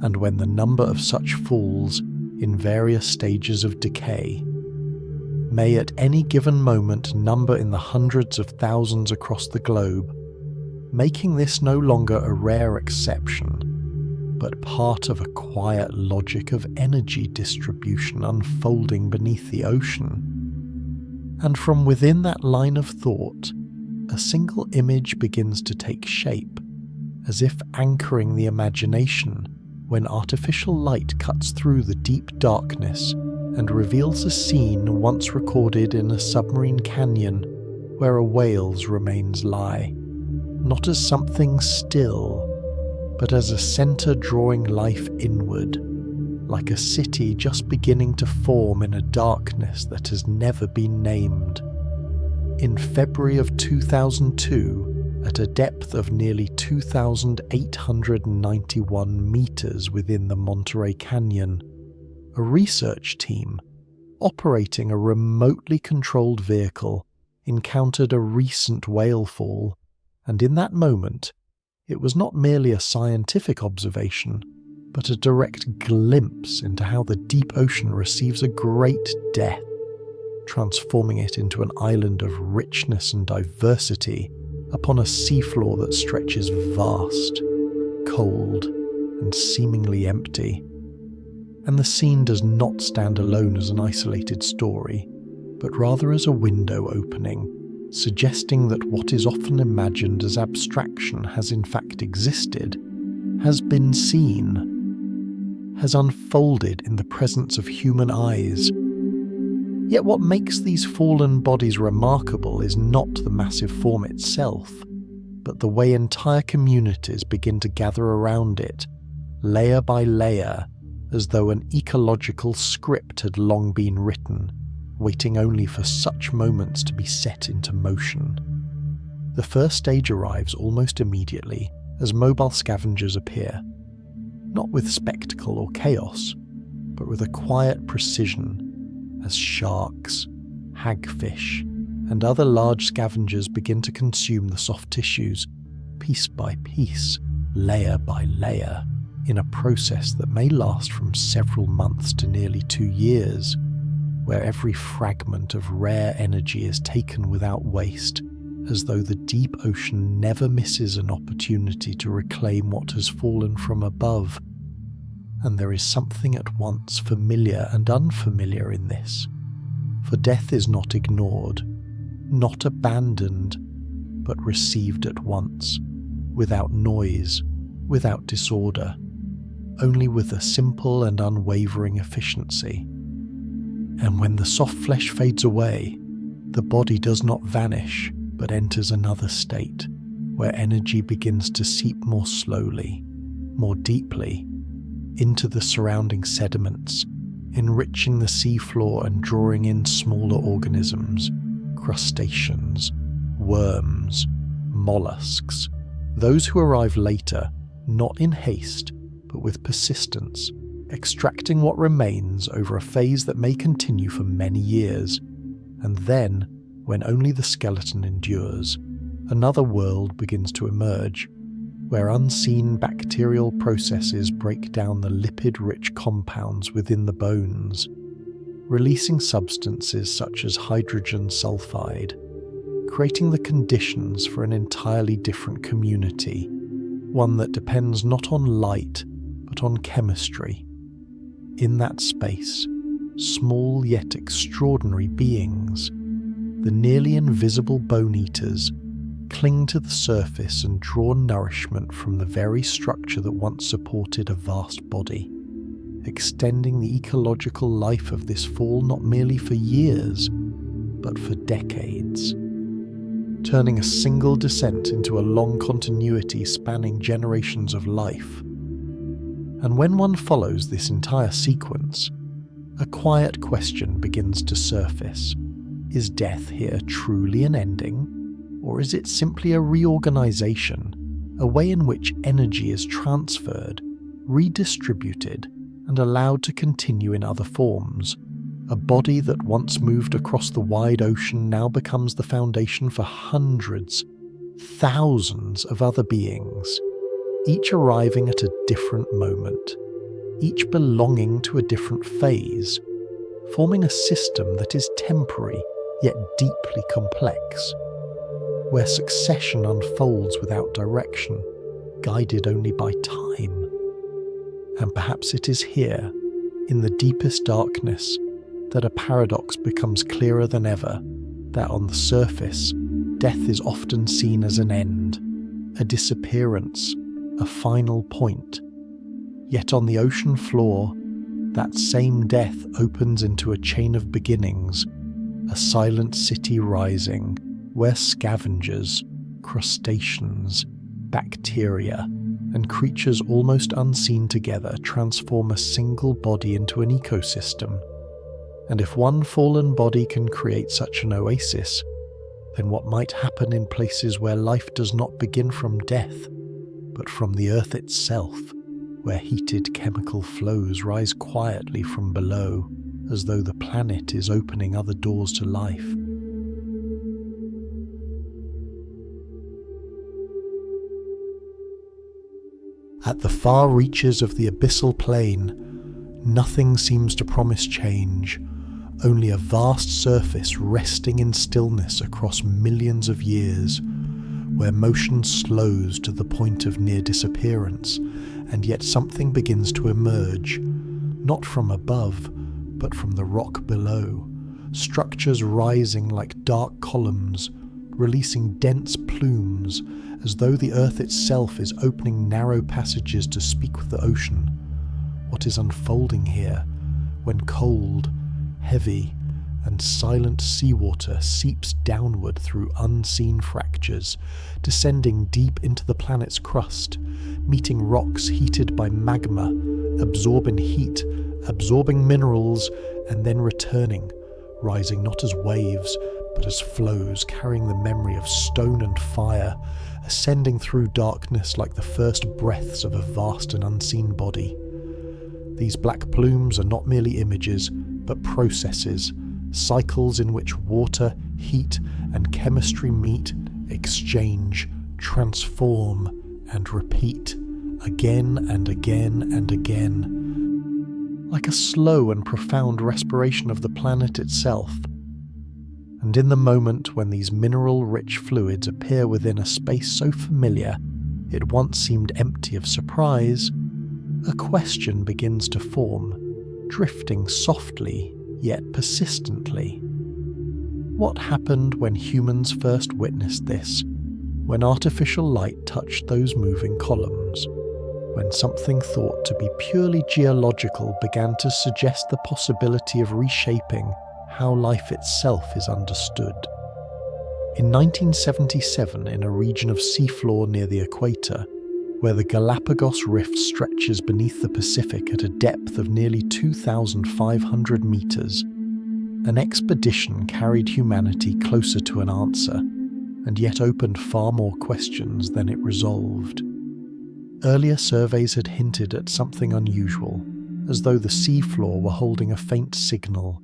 and when the number of such falls in various stages of decay may at any given moment number in the hundreds of thousands across the globe, making this no longer a rare exception, but part of a quiet logic of energy distribution unfolding beneath the ocean. And from within that line of thought, a single image begins to take shape, as if anchoring the imagination when artificial light cuts through the deep darkness and reveals a scene once recorded in a submarine canyon where a whale's remains lie, not as something still, but as a centre drawing life inward, like a city just beginning to form in a darkness that has never been named. In February of 2002, at a depth of nearly 2,891 metres within the Monterey Canyon, a research team, operating a remotely controlled vehicle, encountered a recent whale fall, and in that moment, it was not merely a scientific observation, but a direct glimpse into how the deep ocean receives a great death, transforming it into an island of richness and diversity upon a seafloor that stretches vast, cold, and seemingly empty. And the scene does not stand alone as an isolated story, but rather as a window opening, suggesting that what is often imagined as abstraction has in fact existed, has been seen, has unfolded in the presence of human eyes. Yet what makes these fallen bodies remarkable is not the massive form itself, but the way entire communities begin to gather around it, layer by layer, as though an ecological script had long been written, waiting only for such moments to be set into motion. The first stage arrives almost immediately as mobile scavengers appear, not with spectacle or chaos, but with a quiet precision, as sharks, hagfish, and other large scavengers begin to consume the soft tissues, piece by piece, layer by layer, in a process that may last from several months to nearly 2 years, where every fragment of rare energy is taken without waste, as though the deep ocean never misses an opportunity to reclaim what has fallen from above. And there is something at once familiar and unfamiliar in this, for death is not ignored, not abandoned, but received at once, without noise, without disorder, only with a simple and unwavering efficiency. And when the soft flesh fades away, the body does not vanish, but enters another state, where energy begins to seep more slowly, more deeply, into the surrounding sediments, enriching the seafloor and drawing in smaller organisms, crustaceans, worms, mollusks, those who arrive later, not in haste, but with persistence, extracting what remains over a phase that may continue for many years, and then, when only the skeleton endures, another world begins to emerge, where unseen bacterial processes break down the lipid-rich compounds within the bones, releasing substances such as hydrogen sulfide, creating the conditions for an entirely different community, one that depends not on light, but on chemistry. In that space, small yet extraordinary beings, the nearly invisible bone-eaters, cling to the surface and draw nourishment from the very structure that once supported a vast body, extending the ecological life of this fall not merely for years, but for decades, turning a single descent into a long continuity spanning generations of life. And when one follows this entire sequence, a quiet question begins to surface. Is death here truly an ending? Or is it simply a reorganization, a way in which energy is transferred, redistributed, and allowed to continue in other forms. A body that once moved across the wide ocean now becomes the foundation for hundreds, thousands of other beings, each arriving at a different moment, each belonging to a different phase, forming a system that is temporary yet deeply complex, where succession unfolds without direction, guided only by time. And perhaps it is here, in the deepest darkness, that a paradox becomes clearer than ever, that on the surface, death is often seen as an end, a disappearance, a final point. Yet on the ocean floor, that same death opens into a chain of beginnings, a silent city rising, where scavengers, crustaceans, bacteria, and creatures almost unseen together transform a single body into an ecosystem. And if one fallen body can create such an oasis, then what might happen in places where life does not begin from death, but from the earth itself, where heated chemical flows rise quietly from below, as though the planet is opening other doors to life. At the far reaches of the Abyssal Plain, nothing seems to promise change, only a vast surface resting in stillness across millions of years, where motion slows to the point of near disappearance, and yet something begins to emerge, not from above, but from the rock below, structures rising like dark columns, releasing dense plumes, as though the earth itself is opening narrow passages to speak with the ocean. What is unfolding here, when cold, heavy, and silent seawater seeps downward through unseen fractures, descending deep into the planet's crust, meeting rocks heated by magma, absorbing heat, absorbing minerals, and then returning, rising not as waves, but as flows carrying the memory of stone and fire, ascending through darkness like the first breaths of a vast and unseen body. These black plumes are not merely images, but processes, cycles in which water, heat, and chemistry meet, exchange, transform, and repeat, again and again and again, like a slow and profound respiration of the planet itself. And in the moment when these mineral-rich fluids appear within a space so familiar it once seemed empty of surprise, a question begins to form, drifting softly yet persistently. What happened when humans first witnessed this, when artificial light touched those moving columns, when something thought to be purely geological began to suggest the possibility of reshaping how life itself is understood? In 1977, in a region of seafloor near the equator, where the Galapagos Rift stretches beneath the Pacific at a depth of nearly 2,500 meters, an expedition carried humanity closer to an answer, and yet opened far more questions than it resolved. Earlier surveys had hinted at something unusual, as though the seafloor were holding a faint signal,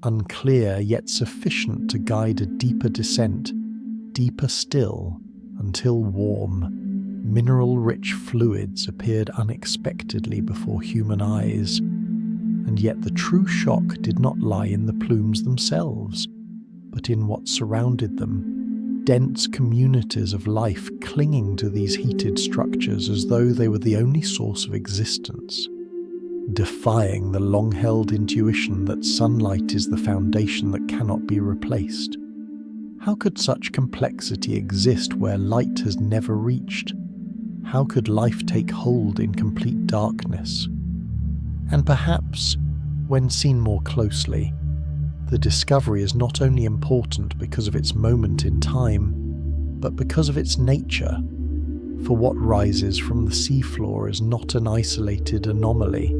unclear yet sufficient to guide a deeper descent, deeper still, until warm, mineral-rich fluids appeared unexpectedly before human eyes. And yet the true shock did not lie in the plumes themselves, but in what surrounded them, dense communities of life clinging to these heated structures as though they were the only source of existence, defying the long-held intuition that sunlight is the foundation that cannot be replaced. How could such complexity exist where light has never reached? How could life take hold in complete darkness? And perhaps, when seen more closely, the discovery is not only important because of its moment in time, but because of its nature. For what rises from the seafloor is not an isolated anomaly,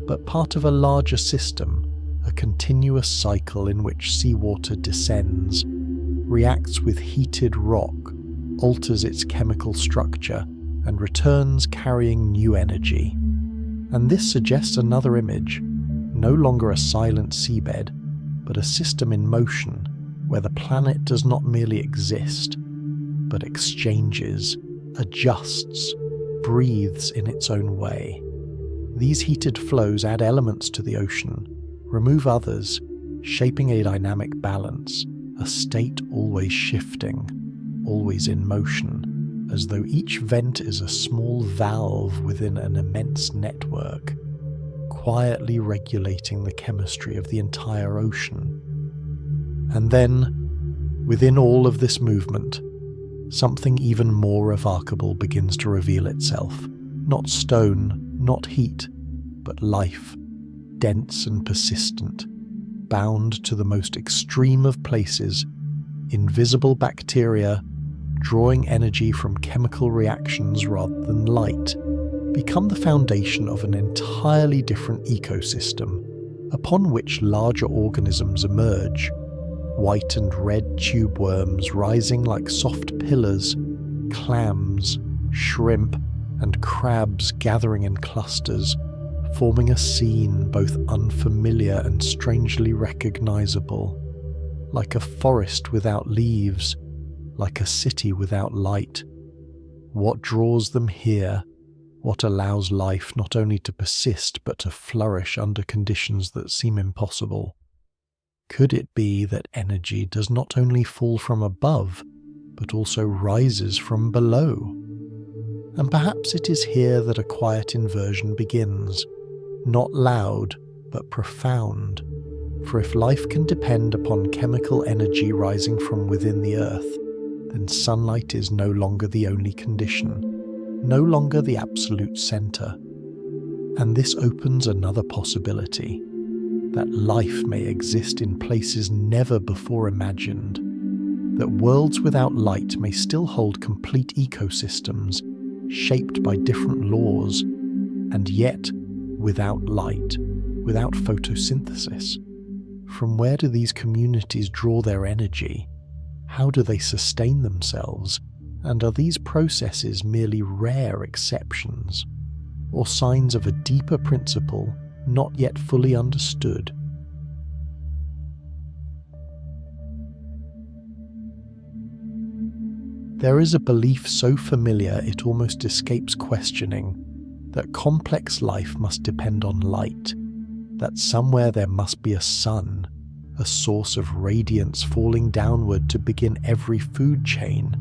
but part of a larger system, a continuous cycle in which seawater descends, reacts with heated rock, alters its chemical structure, and returns carrying new energy. And this suggests another image, no longer a silent seabed, but a system in motion where the planet does not merely exist, but exchanges, adjusts, breathes in its own way. These heated flows add elements to the ocean, remove others, shaping a dynamic balance, a state always shifting, always in motion, as though each vent is a small valve within an immense network, quietly regulating the chemistry of the entire ocean. And then, within all of this movement, something even more remarkable begins to reveal itself. Not stone, not heat, but life, dense and persistent, bound to the most extreme of places, invisible bacteria, drawing energy from chemical reactions rather than light, become the foundation of an entirely different ecosystem, upon which larger organisms emerge, white and red tube worms rising like soft pillars, clams, shrimp, and crabs gathering in clusters, forming a scene both unfamiliar and strangely recognizable, like a forest without leaves, like a city without light. What draws them here? What allows life not only to persist but to flourish under conditions that seem impossible? Could it be that energy does not only fall from above, but also rises from below? And perhaps it is here that a quiet inversion begins, not loud, but profound. For if life can depend upon chemical energy rising from within the earth, then sunlight is no longer the only condition, no longer the absolute center. And this opens another possibility, that life may exist in places never before imagined, that worlds without light may still hold complete ecosystems, shaped by different laws, and yet without light, without photosynthesis. From where do these communities draw their energy? How do they sustain themselves? And are these processes merely rare exceptions, or signs of a deeper principle not yet fully understood? There is a belief so familiar it almost escapes questioning, that complex life must depend on light, that somewhere there must be a sun, a source of radiance falling downward to begin every food chain,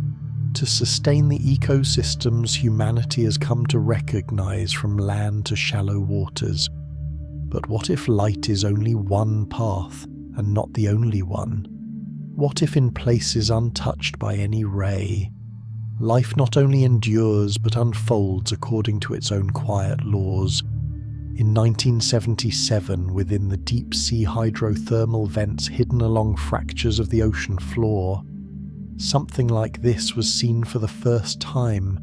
to sustain the ecosystems humanity has come to recognize from land to shallow waters. But what if light is only one path and not the only one? What if in places untouched by any ray, life not only endures but unfolds according to its own quiet laws? In 1977, within the deep-sea hydrothermal vents hidden along fractures of the ocean floor, something like this was seen for the first time,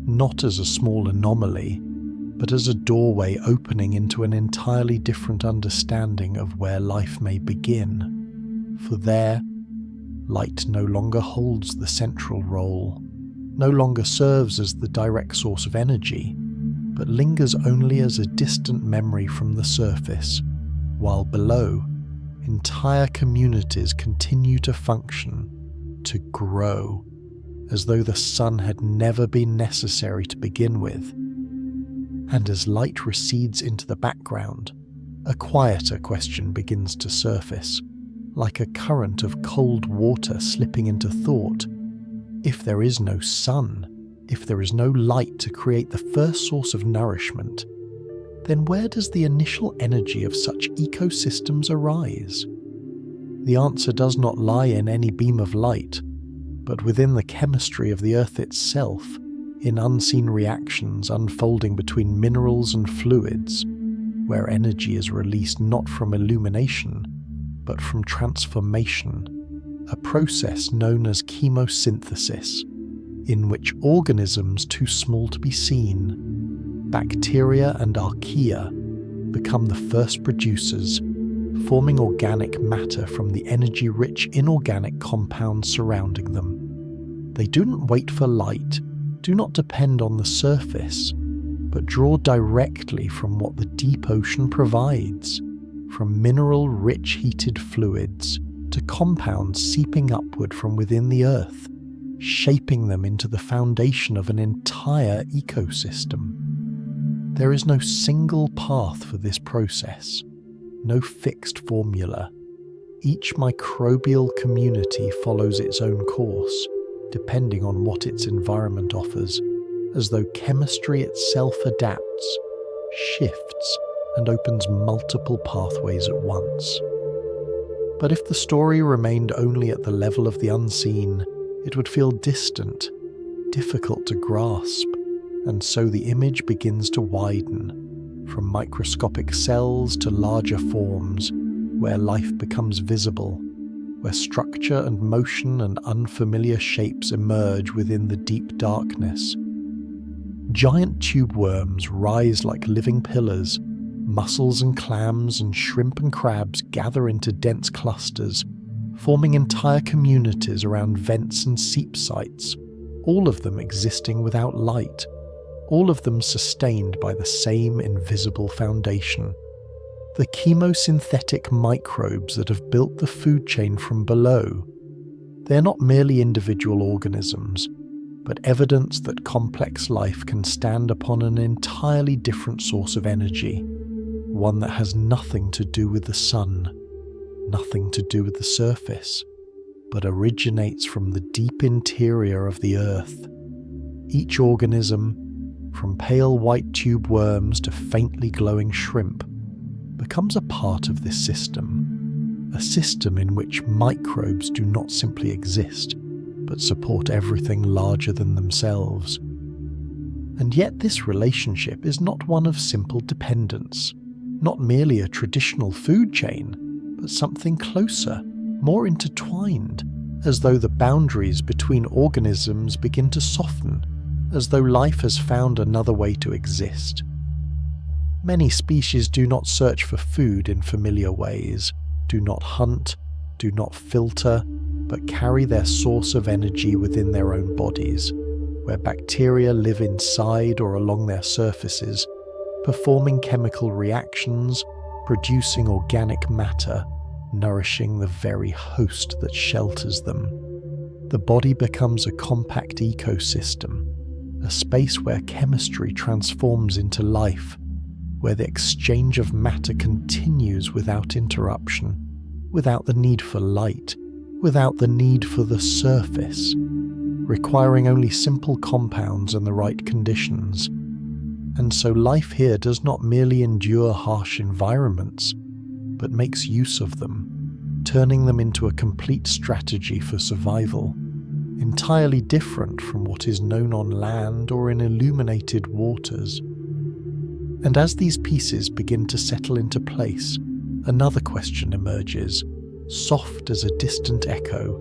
not as a small anomaly, but as a doorway opening into an entirely different understanding of where life may begin. For there, light no longer holds the central role, no longer serves as the direct source of energy, but lingers only as a distant memory from the surface, while below, entire communities continue to function, to grow, as though the sun had never been necessary to begin with. And as light recedes into the background, a quieter question begins to surface, like a current of cold water slipping into thought. If there is no sun, if there is no light to create the first source of nourishment, then where does the initial energy of such ecosystems arise? The answer does not lie in any beam of light, but within the chemistry of the earth itself, in unseen reactions unfolding between minerals and fluids, where energy is released not from illumination, but from transformation, a process known as chemosynthesis, in which organisms too small to be seen, bacteria and archaea, become the first producers, forming organic matter from the energy-rich inorganic compounds surrounding them. They do not wait for light, do not depend on the surface, but draw directly from what the deep ocean provides, from mineral-rich heated fluids to compounds seeping upward from within the earth, shaping them into the foundation of an entire ecosystem. There is no single path for this process, no fixed formula. Each microbial community follows its own course, depending on what its environment offers, as though chemistry itself adapts, shifts, and opens multiple pathways at once. But if the story remained only at the level of the unseen, it would feel distant, difficult to grasp, and so the image begins to widen, from microscopic cells to larger forms, where life becomes visible, where structure and motion and unfamiliar shapes emerge within the deep darkness. Giant tube worms rise like living pillars, mussels and clams and shrimp and crabs gather into dense clusters, forming entire communities around vents and seep sites, all of them existing without light, all of them sustained by the same invisible foundation. The chemosynthetic microbes that have built the food chain from below. They're not merely individual organisms, but evidence that complex life can stand upon an entirely different source of energy, one that has nothing to do with the sun, nothing to do with the surface, but originates from the deep interior of the earth. Each organism, from pale white tube worms to faintly glowing shrimp, becomes a part of this system, a system in which microbes do not simply exist, but support everything larger than themselves. And yet this relationship is not one of simple dependence, not merely a traditional food chain, but something closer, more intertwined, as though the boundaries between organisms begin to soften, as though life has found another way to exist. Many species do not search for food in familiar ways, do not hunt, do not filter, but carry their source of energy within their own bodies, where bacteria live inside or along their surfaces, performing chemical reactions, producing organic matter, nourishing the very host that shelters them. The body becomes a compact ecosystem, a space where chemistry transforms into life, where the exchange of matter continues without interruption, without the need for light, without the need for the surface, requiring only simple compounds and the right conditions. And so life here does not merely endure harsh environments, but makes use of them, turning them into a complete strategy for survival, entirely different from what is known on land or in illuminated waters. And as these pieces begin to settle into place, another question emerges, soft as a distant echo.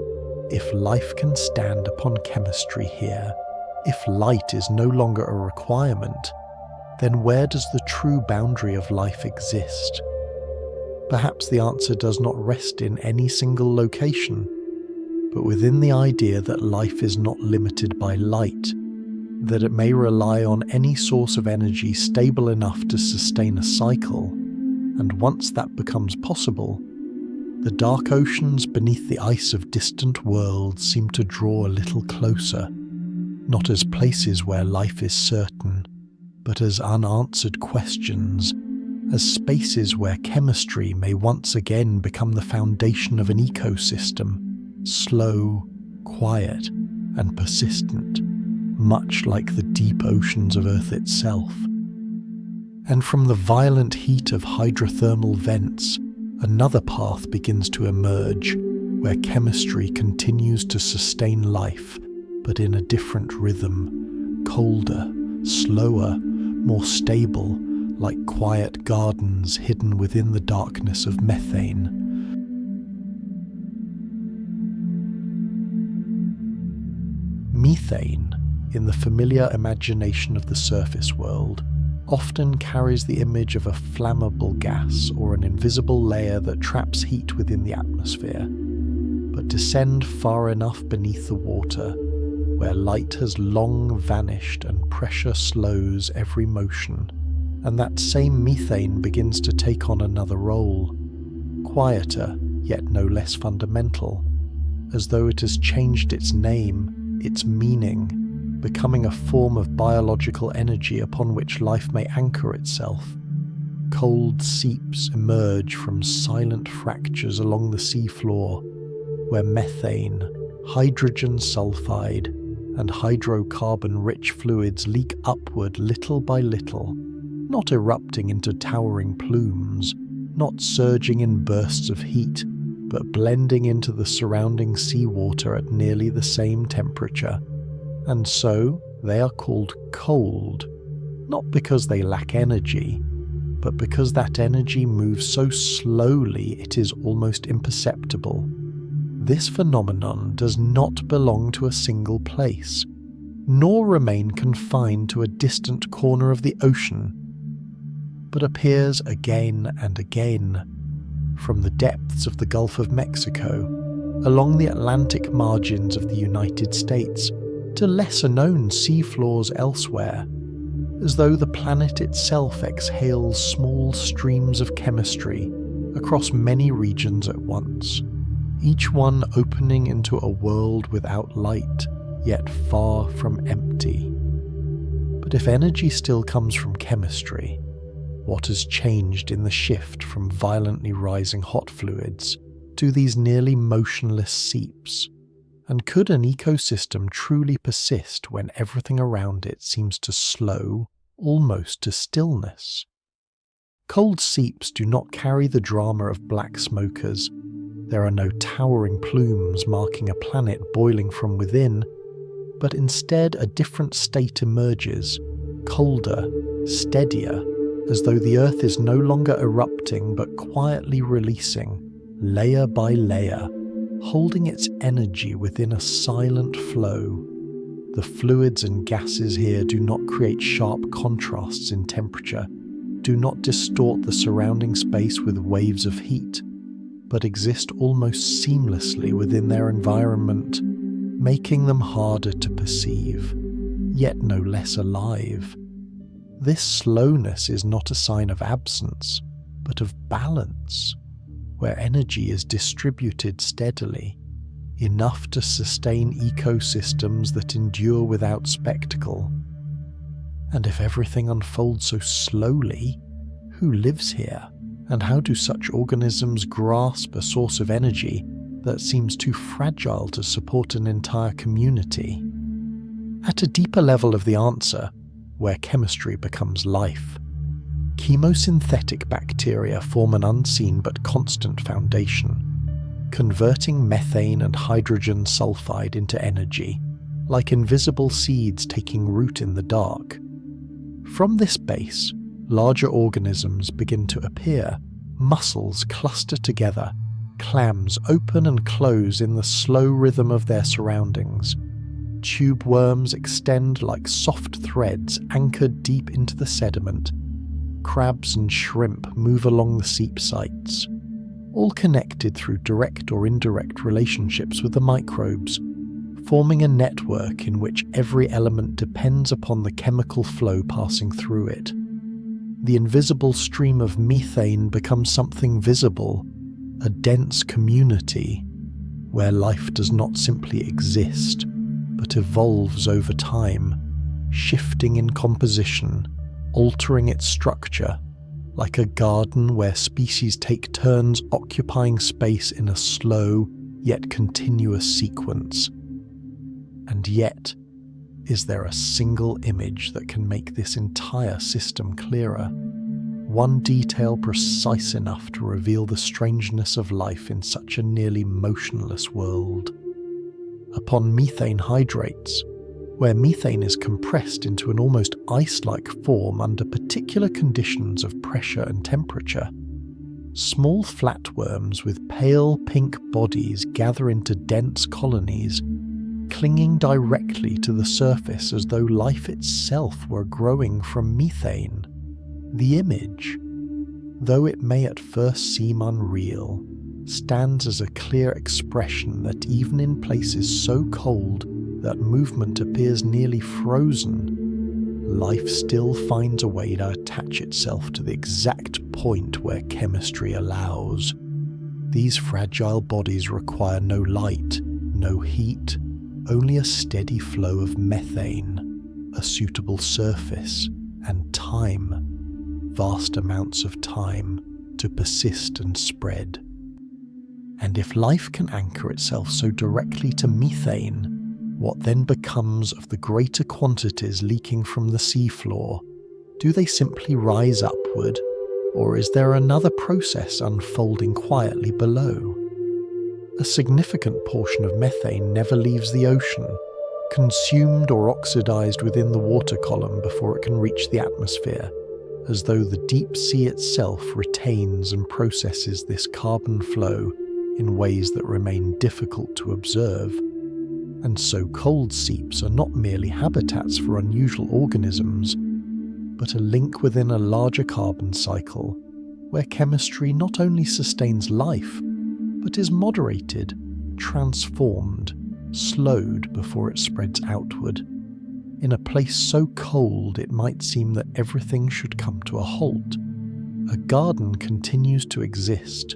If life can stand upon chemistry here, if light is no longer a requirement, then where does the true boundary of life exist? Perhaps the answer does not rest in any single location, but within the idea that life is not limited by light, that it may rely on any source of energy stable enough to sustain a cycle, and once that becomes possible, the dark oceans beneath the ice of distant worlds seem to draw a little closer, not as places where life is certain, but as unanswered questions, as spaces where chemistry may once again become the foundation of an ecosystem, slow, quiet, and persistent, much like the deep oceans of Earth itself. And from the violent heat of hydrothermal vents, another path begins to emerge, where chemistry continues to sustain life, but in a different rhythm, colder, slower, more stable, like quiet gardens hidden within the darkness of methane. Methane, in the familiar imagination of the surface world, often carries the image of a flammable gas or an invisible layer that traps heat within the atmosphere. But descend far enough beneath the water, where light has long vanished and pressure slows every motion, and that same methane begins to take on another role, quieter yet no less fundamental, as though it has changed its name, its meaning, becoming a form of biological energy upon which life may anchor itself. Cold seeps emerge from silent fractures along the seafloor, where methane, hydrogen sulfide, and hydrocarbon-rich fluids leak upward little by little, not erupting into towering plumes, not surging in bursts of heat, but blending into the surrounding seawater at nearly the same temperature. And so they are called cold, not because they lack energy, but because that energy moves so slowly it is almost imperceptible. This phenomenon does not belong to a single place, nor remain confined to a distant corner of the ocean, but appears again and again, from the depths of the Gulf of Mexico, along the Atlantic margins of the United States, to lesser-known seafloors elsewhere, as though the planet itself exhales small streams of chemistry across many regions at once, each one opening into a world without light, yet far from empty. But if energy still comes from chemistry, what has changed in the shift from violently rising hot fluids to these nearly motionless seeps? And could an ecosystem truly persist when everything around it seems to slow almost to stillness? Cold seeps do not carry the drama of black smokers. There are no towering plumes marking a planet boiling from within, but instead a different state emerges, colder, steadier, as though the Earth is no longer erupting but quietly releasing, layer by layer, holding its energy within a silent flow. The fluids and gases here do not create sharp contrasts in temperature, do not distort the surrounding space with waves of heat, but exist almost seamlessly within their environment, making them harder to perceive, yet no less alive. This slowness is not a sign of absence, but of balance, where energy is distributed steadily, enough to sustain ecosystems that endure without spectacle. And if everything unfolds so slowly, who lives here, and how do such organisms grasp a source of energy that seems too fragile to support an entire community? At a deeper level of the answer, where chemistry becomes life, chemosynthetic bacteria form an unseen but constant foundation, converting methane and hydrogen sulfide into energy, like invisible seeds taking root in the dark. From this base, larger organisms begin to appear. Muscles cluster together, clams open and close in the slow rhythm of their surroundings. Tube worms extend like soft threads anchored deep into the sediment. Crabs and shrimp move along the seep sites, all connected through direct or indirect relationships with the microbes, forming a network in which every element depends upon the chemical flow passing through it. The invisible stream of methane becomes something visible, a dense community, where life does not simply exist, but evolves over time, shifting in composition, altering its structure, like a garden where species take turns occupying space in a slow yet continuous sequence. And yet, is there a single image that can make this entire system clearer? One detail precise enough to reveal the strangeness of life in such a nearly motionless world. Upon methane hydrates, where methane is compressed into an almost ice-like form under particular conditions of pressure and temperature, small flatworms with pale pink bodies gather into dense colonies, clinging directly to the surface as though life itself were growing from methane. The image, though it may at first seem unreal, stands as a clear expression that even in places so cold that movement appears nearly frozen, life still finds a way to attach itself to the exact point where chemistry allows. These fragile bodies require no light, no heat, only a steady flow of methane, a suitable surface, and time, vast amounts of time, to persist and spread. And if life can anchor itself so directly to methane, what then becomes of the greater quantities leaking from the seafloor? Do they simply rise upward, or is there another process unfolding quietly below? A significant portion of methane never leaves the ocean, consumed or oxidized within the water column before it can reach the atmosphere, as though the deep sea itself retains and processes this carbon flow in ways that remain difficult to observe. And so cold seeps are not merely habitats for unusual organisms, but a link within a larger carbon cycle, where chemistry not only sustains life, but is moderated, transformed, slowed before it spreads outward. In a place so cold it might seem that everything should come to a halt. A garden continues to exist,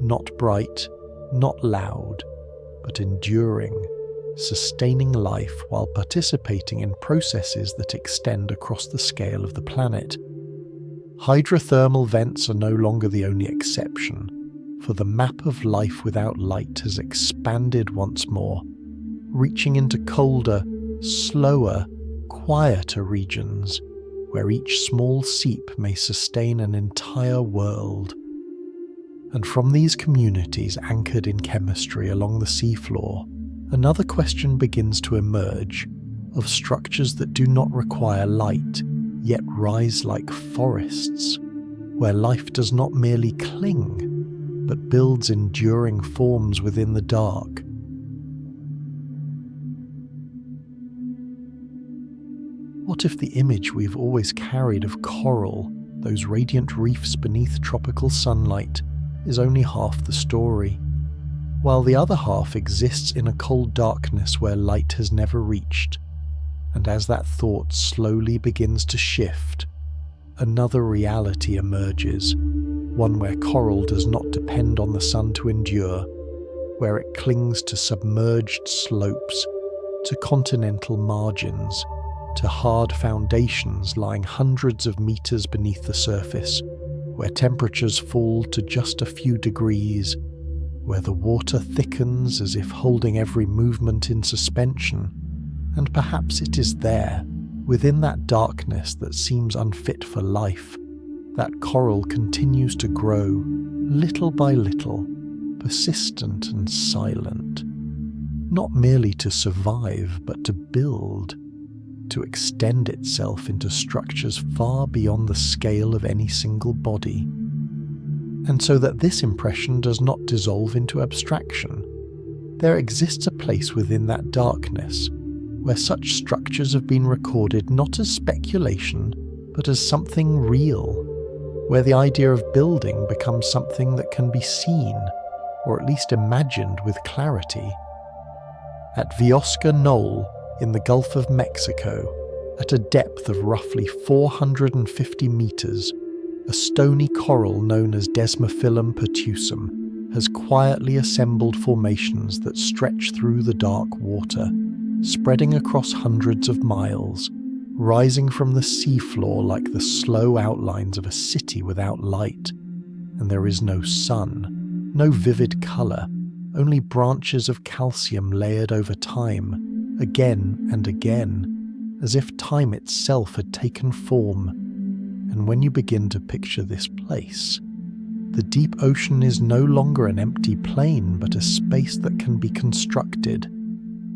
not bright, not loud, but enduring, sustaining life while participating in processes that extend across the scale of the planet. Hydrothermal vents are no longer the only exception, for the map of life without light has expanded once more, reaching into colder, slower, quieter regions, where each small seep may sustain an entire world. And from these communities anchored in chemistry along the seafloor, another question begins to emerge, of structures that do not require light, yet rise like forests, where life does not merely cling, but builds enduring forms within the dark. What if the image we've always carried of coral, those radiant reefs beneath tropical sunlight, is only half the story, while the other half exists in a cold darkness where light has never reached? And as that thought slowly begins to shift, another reality emerges, one where coral does not depend on the sun to endure, where it clings to submerged slopes, to continental margins, to hard foundations lying hundreds of meters beneath the surface, where temperatures fall to just a few degrees, where the water thickens as if holding every movement in suspension, and perhaps it is there, within that darkness that seems unfit for life, that coral continues to grow, little by little, persistent and silent, not merely to survive but to build, to extend itself into structures far beyond the scale of any single body. And so that this impression does not dissolve into abstraction, there exists a place within that darkness where such structures have been recorded not as speculation, but as something real, where the idea of building becomes something that can be seen, or at least imagined with clarity. At Viosca Knoll, in the Gulf of Mexico, at a depth of roughly 450 meters, a stony coral known as Desmophyllum pertusum has quietly assembled formations that stretch through the dark water, spreading across hundreds of miles, rising from the seafloor like the slow outlines of a city without light. And there is no sun, no vivid colour, only branches of calcium layered over time, again and again, as if time itself had taken form. And when you begin to picture this place, the deep ocean is no longer an empty plain, but a space that can be constructed,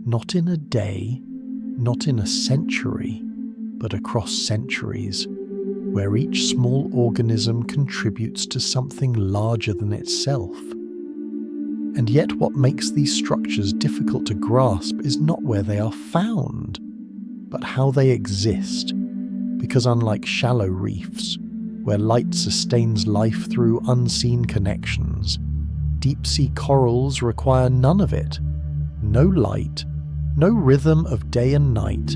not in a day, not in a century, but across centuries, where each small organism contributes to something larger than itself. And yet what makes these structures difficult to grasp is not where they are found, but how they exist, because unlike shallow reefs, where light sustains life through unseen connections, deep-sea corals require none of it. No light, No rhythm of day and night,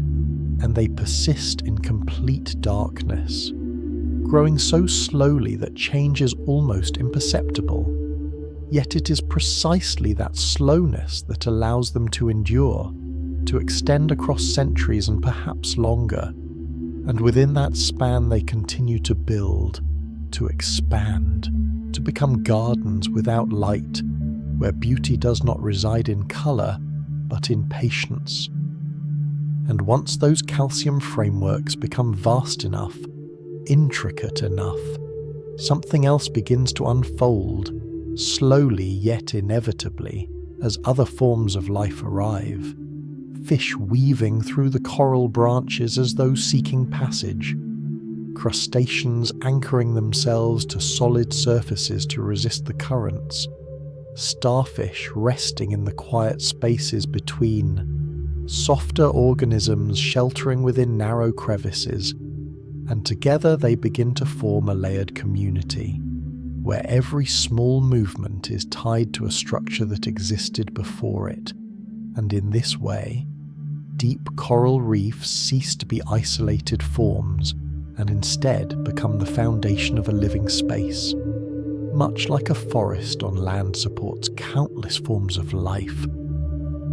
and they persist in complete darkness, growing so slowly that change is almost imperceptible. Yet it is precisely that slowness that allows them to endure, to extend across centuries and perhaps longer. And within that span they continue to build, to expand, to become gardens without light, where beauty does not reside in colour, but in patience. And once those calcium frameworks become vast enough, intricate enough, something else begins to unfold, slowly yet inevitably, as other forms of life arrive. Fish weaving through the coral branches as though seeking passage, crustaceans anchoring themselves to solid surfaces to resist the currents, starfish resting in the quiet spaces between, softer organisms sheltering within narrow crevices, and together they begin to form a layered community, where every small movement is tied to a structure that existed before it, and in this way, deep coral reefs cease to be isolated forms and instead become the foundation of a living space. Much like a forest on land supports countless forms of life,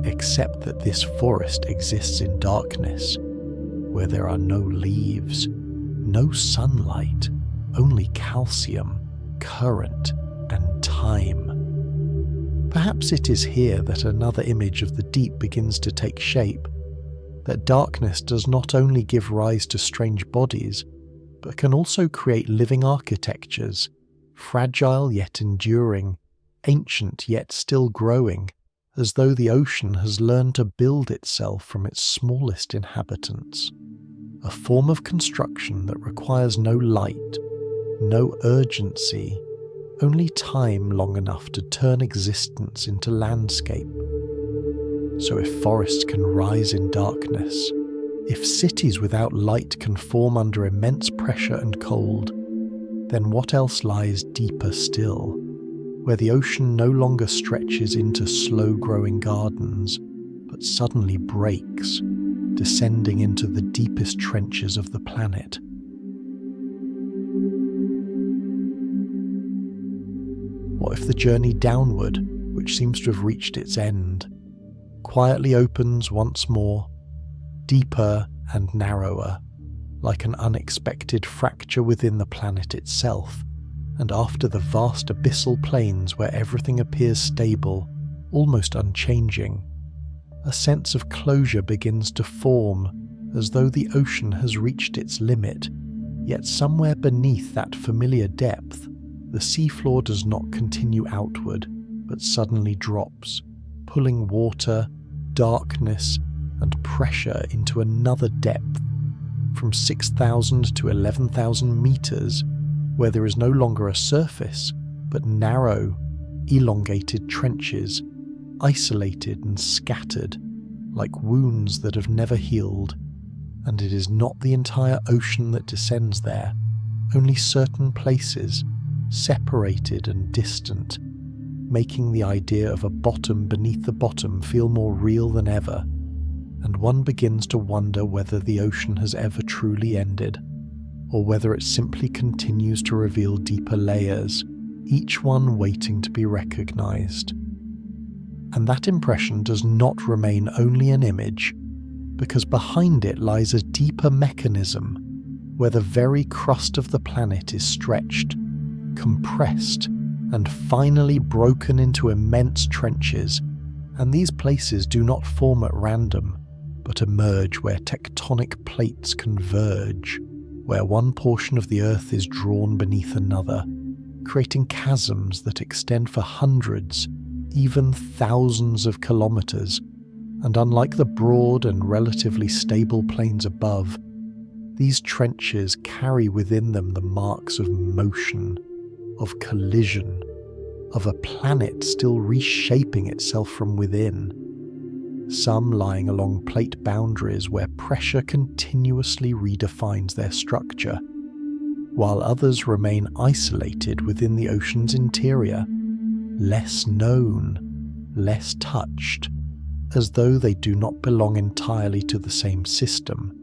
except that this forest exists in darkness, where there are no leaves, no sunlight, only calcium, current, and time. Perhaps it is here that another image of the deep begins to take shape, that darkness does not only give rise to strange bodies, but can also create living architectures, fragile yet enduring, ancient yet still growing, as though the ocean has learned to build itself from its smallest inhabitants. A form of construction that requires no light, no urgency, only time long enough to turn existence into landscape. So if forests can rise in darkness, if cities without light can form under immense pressure and cold, then what else lies deeper still, where the ocean no longer stretches into slow-growing gardens, but suddenly breaks, descending into the deepest trenches of the planet? What if the journey downward, which seems to have reached its end, quietly opens once more, deeper and narrower, like an unexpected fracture within the planet itself, and after the vast abyssal plains where everything appears stable, almost unchanging, a sense of closure begins to form, as though the ocean has reached its limit, yet somewhere beneath that familiar depth, the seafloor does not continue outward, but suddenly drops, pulling water, darkness, and pressure into another depth, from 6,000 to 11,000 meters, where there is no longer a surface, but narrow, elongated trenches, isolated and scattered, like wounds that have never healed. And it is not the entire ocean that descends there, only certain places, separated and distant, making the idea of a bottom beneath the bottom feel more real than ever. And one begins to wonder whether the ocean has ever truly ended, or whether it simply continues to reveal deeper layers, each one waiting to be recognized. And that impression does not remain only an image, because behind it lies a deeper mechanism, where the very crust of the planet is stretched, compressed, and finally broken into immense trenches, and these places do not form at random, but emerge where tectonic plates converge, where one portion of the Earth is drawn beneath another, creating chasms that extend for hundreds, even thousands of kilometers, and unlike the broad and relatively stable plains above, these trenches carry within them the marks of motion, of collision, of a planet still reshaping itself from within, some lying along plate boundaries where pressure continuously redefines their structure, while others remain isolated within the ocean's interior, less known, less touched, as though they do not belong entirely to the same system,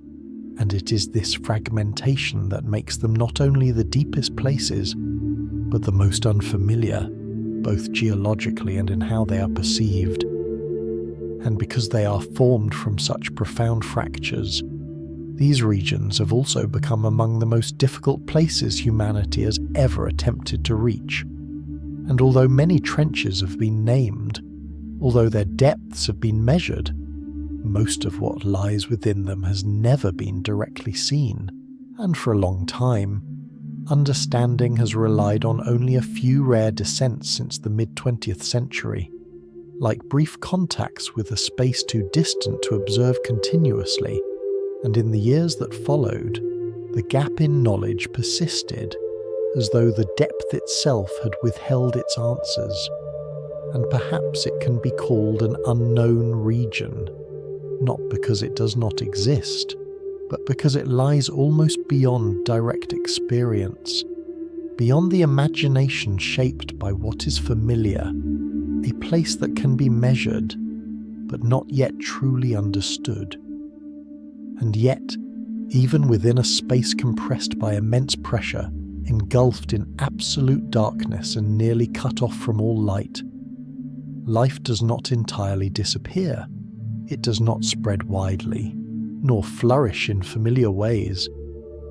and it is this fragmentation that makes them not only the deepest places, but the most unfamiliar, both geologically and in how they are perceived. And because they are formed from such profound fractures, these regions have also become among the most difficult places humanity has ever attempted to reach. And although many trenches have been named, although their depths have been measured, most of what lies within them has never been directly seen, and for a long time, understanding has relied on only a few rare descents since the mid-20th century, like brief contacts with a space too distant to observe continuously, and in the years that followed, the gap in knowledge persisted, as though the depth itself had withheld its answers, and perhaps it can be called an unknown region, not because it does not exist, but because it lies almost beyond direct experience, beyond the imagination shaped by what is familiar, a place that can be measured, but not yet truly understood. And yet, even within a space compressed by immense pressure, engulfed in absolute darkness and nearly cut off from all light, life does not entirely disappear. It does not spread widely, nor flourish in familiar ways,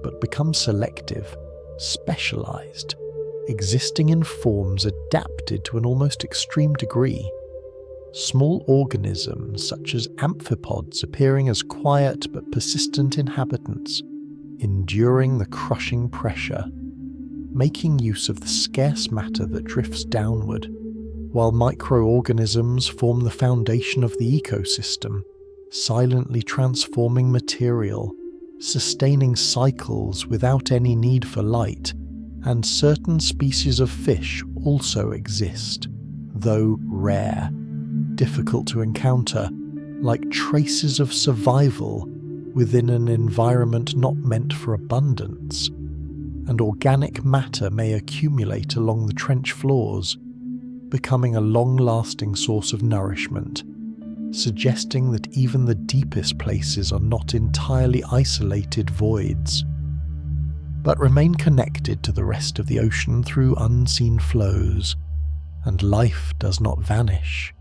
but becomes selective, specialized, existing in forms adapted to an almost extreme degree. Small organisms such as amphipods appearing as quiet but persistent inhabitants, enduring the crushing pressure, making use of the scarce matter that drifts downward, while microorganisms form the foundation of the ecosystem, silently transforming material, sustaining cycles without any need for light, and certain species of fish also exist, though rare, difficult to encounter, like traces of survival within an environment not meant for abundance, and organic matter may accumulate along the trench floors, becoming a long-lasting source of nourishment, suggesting that even the deepest places are not entirely isolated voids, but remain connected to the rest of the ocean through unseen flows, and life does not vanish,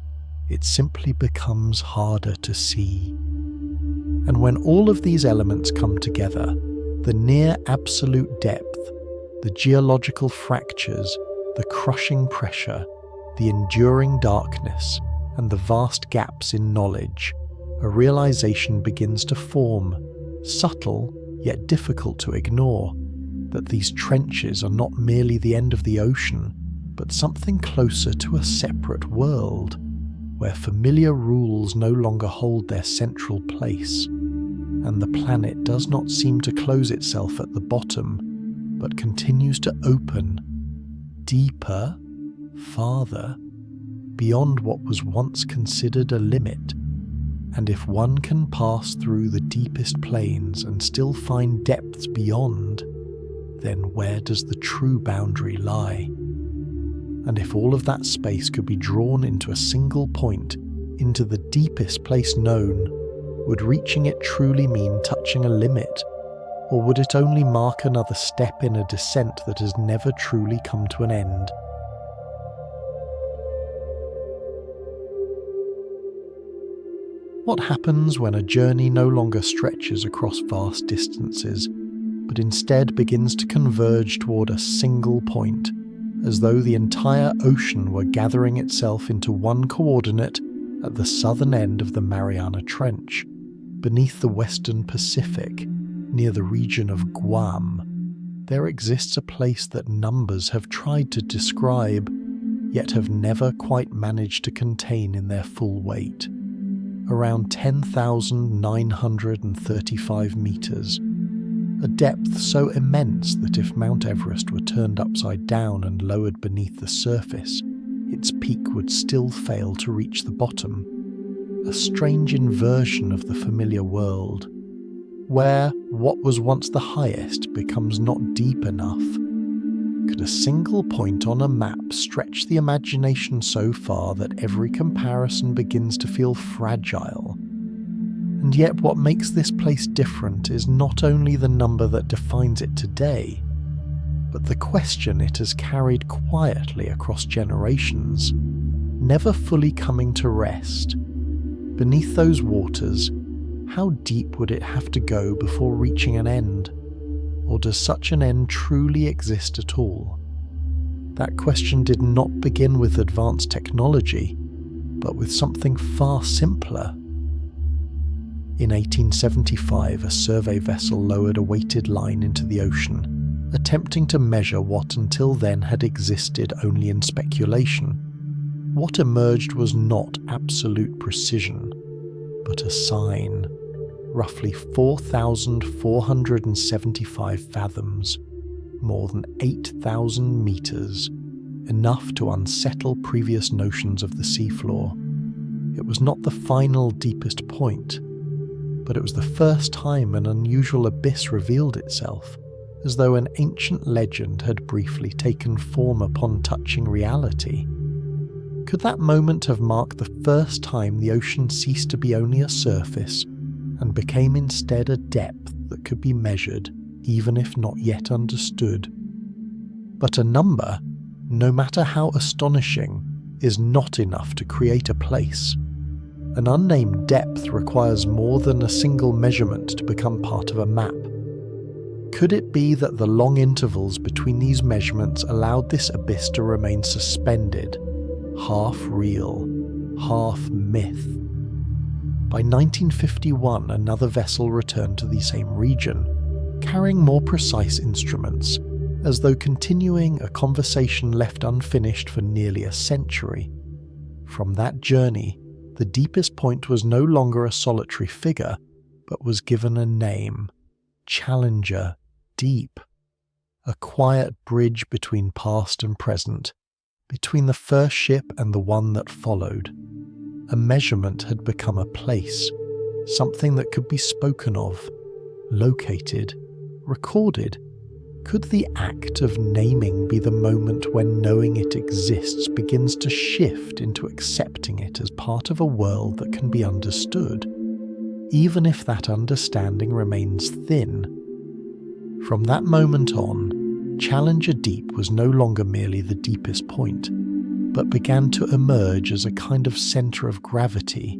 it simply becomes harder to see. And when all of these elements come together, the near absolute depth, the geological fractures, the crushing pressure, the enduring darkness, and the vast gaps in knowledge, a realization begins to form, subtle yet difficult to ignore, that these trenches are not merely the end of the ocean, but something closer to a separate world, where familiar rules no longer hold their central place, and the planet does not seem to close itself at the bottom, but continues to open, deeper, farther, beyond what was once considered a limit. And if one can pass through the deepest plains and still find depths beyond, then where does the true boundary lie? And if all of that space could be drawn into a single point, into the deepest place known, would reaching it truly mean touching a limit? Or would it only mark another step in a descent that has never truly come to an end? What happens when a journey no longer stretches across vast distances, but instead begins to converge toward a single point, as though the entire ocean were gathering itself into one coordinate at the southern end of the Mariana Trench, beneath the western Pacific, near the region of Guam? There exists a place that numbers have tried to describe, yet have never quite managed to contain in their full weight. Around 10,935 meters, a depth so immense that if Mount Everest were turned upside down and lowered beneath the surface, its peak would still fail to reach the bottom. A strange inversion of the familiar world, where what was once the highest becomes not deep enough, could a single point on a map stretch the imagination so far that every comparison begins to feel fragile? And yet what makes this place different is not only the number that defines it today, but the question it has carried quietly across generations, never fully coming to rest. Beneath those waters, how deep would it have to go before reaching an end? Or does such an end truly exist at all? That question did not begin with advanced technology, but with something far simpler. In 1875, a survey vessel lowered a weighted line into the ocean, attempting to measure what until then had existed only in speculation. What emerged was not absolute precision, but a sign, roughly 4,475 fathoms, more than 8,000 meters, enough to unsettle previous notions of the seafloor. It was not the final deepest point, but it was the first time an unusual abyss revealed itself, as though an ancient legend had briefly taken form upon touching reality. Could that moment have marked the first time the ocean ceased to be only a surface and became instead a depth that could be measured, even if not yet understood? But a number, no matter how astonishing, is not enough to create a place. An unnamed depth requires more than a single measurement to become part of a map. Could it be that the long intervals between these measurements allowed this abyss to remain suspended, half real, half myth? By 1951, another vessel returned to the same region, carrying more precise instruments, as though continuing a conversation left unfinished for nearly a century. From that journey, the deepest point was no longer a solitary figure, but was given a name: Challenger Deep. A quiet bridge between past and present, between the first ship and the one that followed. A measurement had become a place, something that could be spoken of, located, recorded. Could the act of naming be the moment when knowing it exists begins to shift into accepting it as part of a world that can be understood, even if that understanding remains thin? From that moment on, Challenger Deep was no longer merely the deepest point, but began to emerge as a kind of centre of gravity,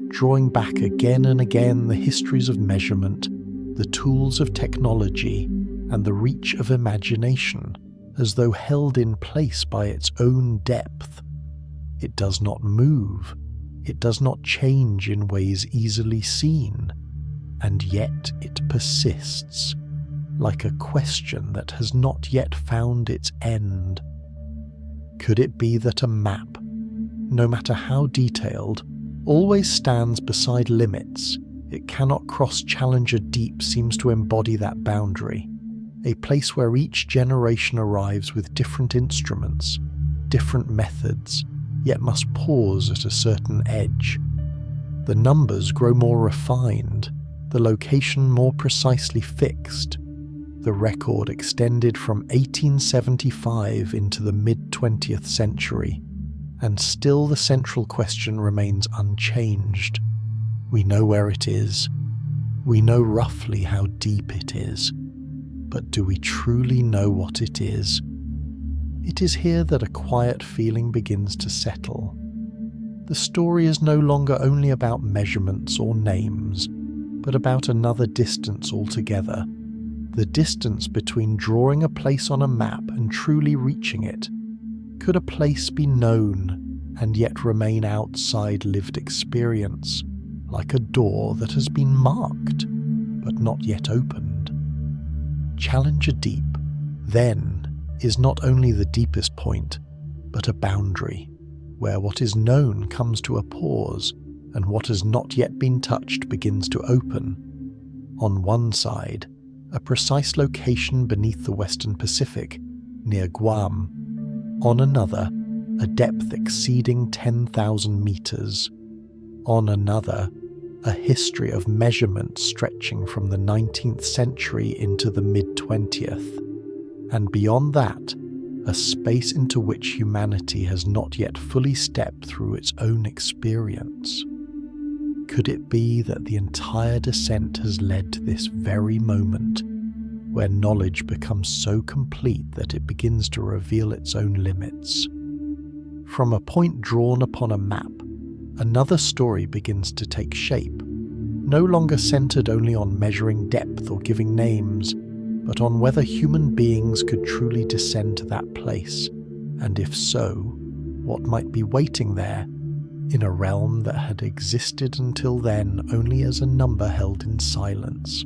drawing back again and again the histories of measurement, the tools of technology, and the reach of imagination, as though held in place by its own depth. It does not move, it does not change in ways easily seen, and yet it persists, like a question that has not yet found its end. Could it be that a map, no matter how detailed, always stands beside limits it cannot cross? Challenger Deep seems to embody that boundary, a place where each generation arrives with different instruments, different methods, yet must pause at a certain edge. The numbers grow more refined, the location more precisely fixed, the record extended from 1875 into the mid-20th century, and still the central question remains unchanged. We know where it is, we know roughly how deep it is, but do we truly know what it is? It is here that a quiet feeling begins to settle. The story is no longer only about measurements or names, but about another distance altogether. The distance between drawing a place on a map and truly reaching it. Could a place be known and yet remain outside lived experience, like a door that has been marked but not yet opened? Challenger Deep, then, is not only the deepest point, but a boundary, where what is known comes to a pause, and what has not yet been touched begins to open. On one side, a precise location beneath the Western Pacific, near Guam. On another, a depth exceeding 10,000 meters. On another, a history of measurement stretching from the 19th century into the mid-20th. And beyond that, a space into which humanity has not yet fully stepped through its own experience. Could it be that the entire descent has led to this very moment, where knowledge becomes so complete that it begins to reveal its own limits? From a point drawn upon a map, another story begins to take shape, no longer centered only on measuring depth or giving names, but on whether human beings could truly descend to that place, and if so, what might be waiting there, in a realm that had existed until then only as a number held in silence.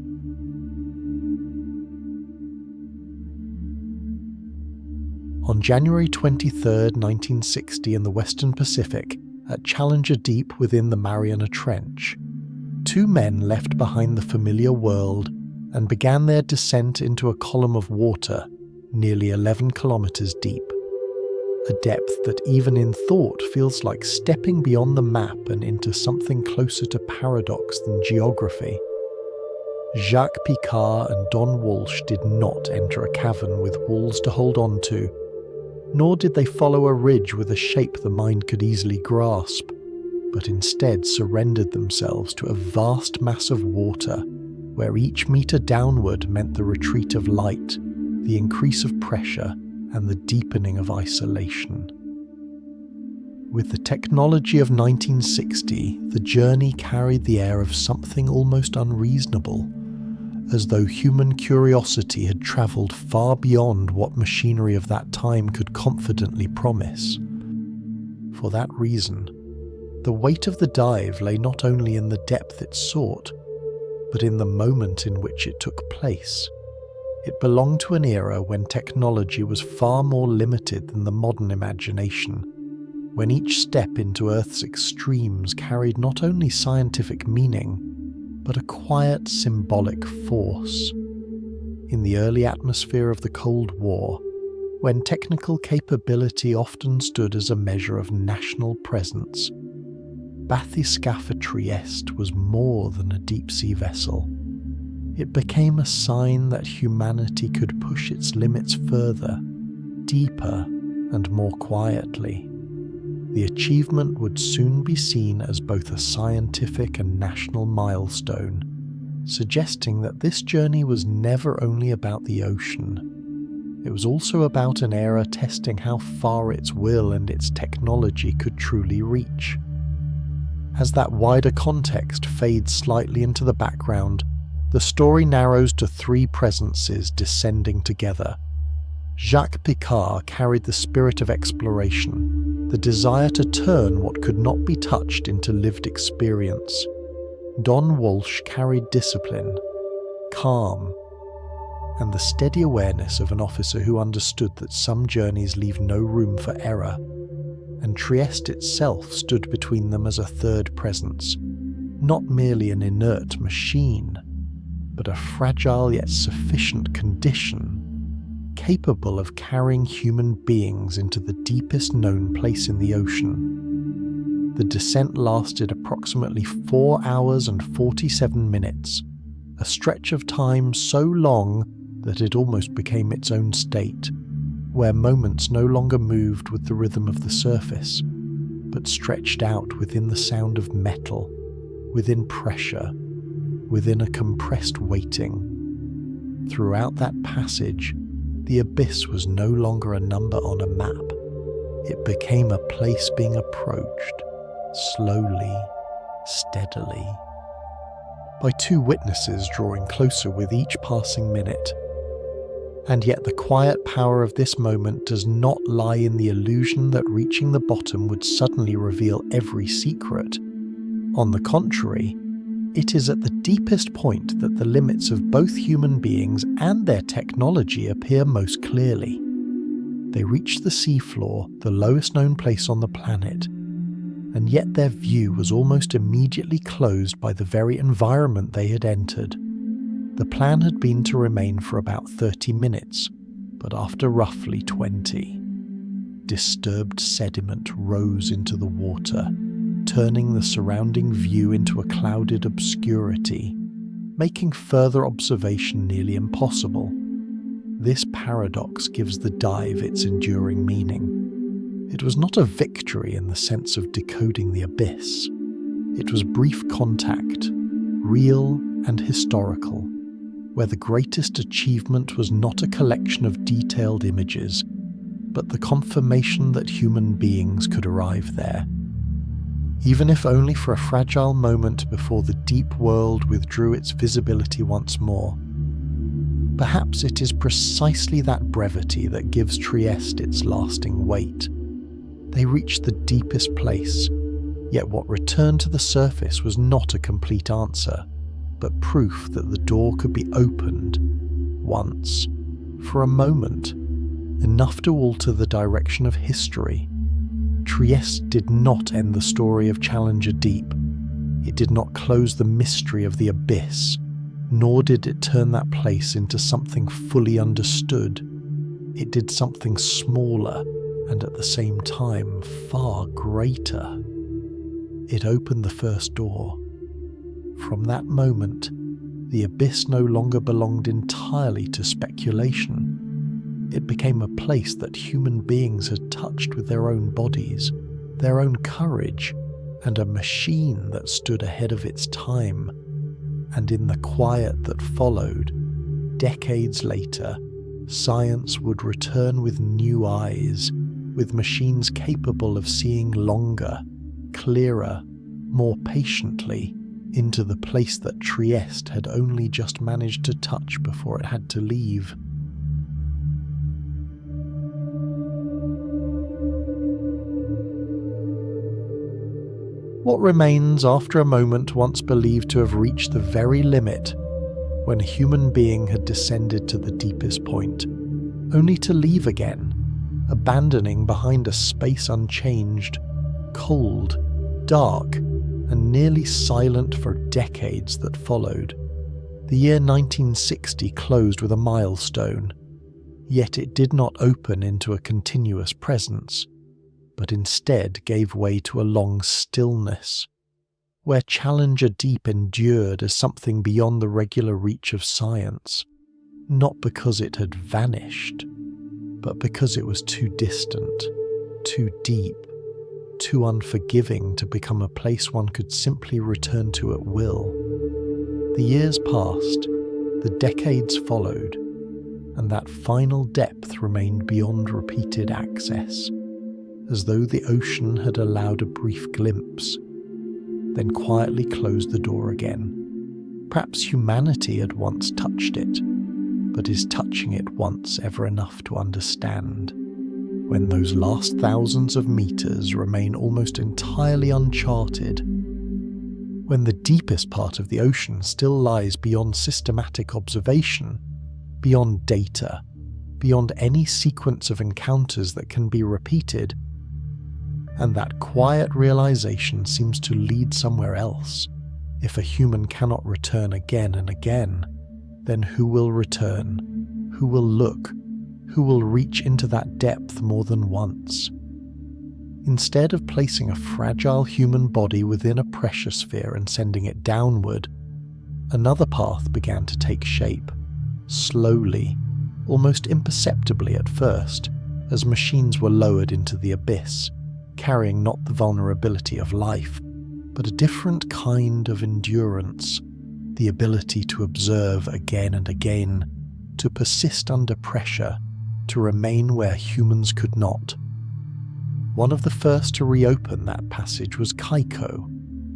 On January 23, 1960, in the Western Pacific, at Challenger Deep within the Mariana Trench, two men left behind the familiar world and began their descent into a column of water nearly 11 kilometers deep, a depth that even in thought feels like stepping beyond the map and into something closer to paradox than geography. Jacques Picard and Don Walsh did not enter a cavern with walls to hold on to, nor did they follow a ridge with a shape the mind could easily grasp, but instead surrendered themselves to a vast mass of water, where each meter downward meant the retreat of light, the increase of pressure, and the deepening of isolation. With the technology of 1960, the journey carried the air of something almost unreasonable, as though human curiosity had travelled far beyond what machinery of that time could confidently promise. For that reason, the weight of the dive lay not only in the depth it sought, but in the moment in which it took place. It belonged to an era when technology was far more limited than the modern imagination, when each step into Earth's extremes carried not only scientific meaning, but a quiet symbolic force. In the early atmosphere of the Cold War, when technical capability often stood as a measure of national presence, Bathyscaphe Trieste was more than a deep-sea vessel. It became a sign that humanity could push its limits further, deeper, and more quietly. The achievement would soon be seen as both a scientific and national milestone, suggesting that this journey was never only about the ocean. It was also about an era testing how far its will and its technology could truly reach. As that wider context fades slightly into the background, the story narrows to three presences descending together. Jacques Picard carried the spirit of exploration, the desire to turn what could not be touched into lived experience. Don Walsh carried discipline, calm, and the steady awareness of an officer who understood that some journeys leave no room for error. And Trieste itself stood between them as a third presence, not merely an inert machine, but a fragile yet sufficient condition, capable of carrying human beings into the deepest known place in the ocean. The descent lasted approximately 4 hours and 47 minutes, a stretch of time so long that it almost became its own state, where moments no longer moved with the rhythm of the surface, but stretched out within the sound of metal, within pressure, within a compressed waiting. Throughout that passage, the abyss was no longer a number on a map. It became a place being approached, slowly, steadily, by two witnesses drawing closer with each passing minute. And yet the quiet power of this moment does not lie in the illusion that reaching the bottom would suddenly reveal every secret. On the contrary, it is at the deepest point that the limits of both human beings and their technology appear most clearly. They reach the seafloor, the lowest known place on the planet, and yet their view was almost immediately closed by the very environment they had entered. The plan had been to remain for about 30 minutes, but after roughly 20, disturbed sediment rose into the water, turning the surrounding view into a clouded obscurity, making further observation nearly impossible. This paradox gives the dive its enduring meaning. It was not a victory in the sense of decoding the abyss. It was brief contact, real and historical, where the greatest achievement was not a collection of detailed images, but the confirmation that human beings could arrive there. Even if only for a fragile moment before the deep world withdrew its visibility once more. Perhaps it is precisely that brevity that gives Trieste its lasting weight. They reached the deepest place, yet what returned to the surface was not a complete answer, but proof that the door could be opened once, for a moment, enough to alter the direction of history. Trieste did not end the story of Challenger Deep. It did not close the mystery of the abyss, nor did it turn that place into something fully understood. It did something smaller and at the same time far greater. It opened the first door. From that moment, the abyss no longer belonged entirely to speculation. It became a place that human beings had touched with their own bodies, their own courage, and a machine that stood ahead of its time. And in the quiet that followed, decades later, science would return with new eyes, with machines capable of seeing longer, clearer, more patiently into the place that Trieste had only just managed to touch before it had to leave. What remains after a moment once believed to have reached the very limit, when a human being had descended to the deepest point, only to leave again, abandoning behind a space unchanged, cold, dark, and nearly silent for decades that followed. The year 1960 closed with a milestone, yet it did not open into a continuous presence, but instead gave way to a long stillness, where Challenger Deep endured as something beyond the regular reach of science, not because it had vanished, but because it was too distant, too deep, too unforgiving to become a place one could simply return to at will. The years passed, the decades followed, and that final depth remained beyond repeated access, as though the ocean had allowed a brief glimpse, then quietly closed the door again. Perhaps humanity had once touched it, but is touching it once ever enough to understand, when those last thousands of meters remain almost entirely uncharted, when the deepest part of the ocean still lies beyond systematic observation, beyond data, beyond any sequence of encounters that can be repeated, and that quiet realization seems to lead somewhere else. If a human cannot return again and again, then who will return? Who will look? Who will reach into that depth more than once? Instead of placing a fragile human body within a pressure sphere and sending it downward, another path began to take shape, slowly, almost imperceptibly at first, as machines were lowered into the abyss, carrying not the vulnerability of life, but a different kind of endurance, the ability to observe again and again, to persist under pressure, to remain where humans could not. One of the first to reopen that passage was Kaiko,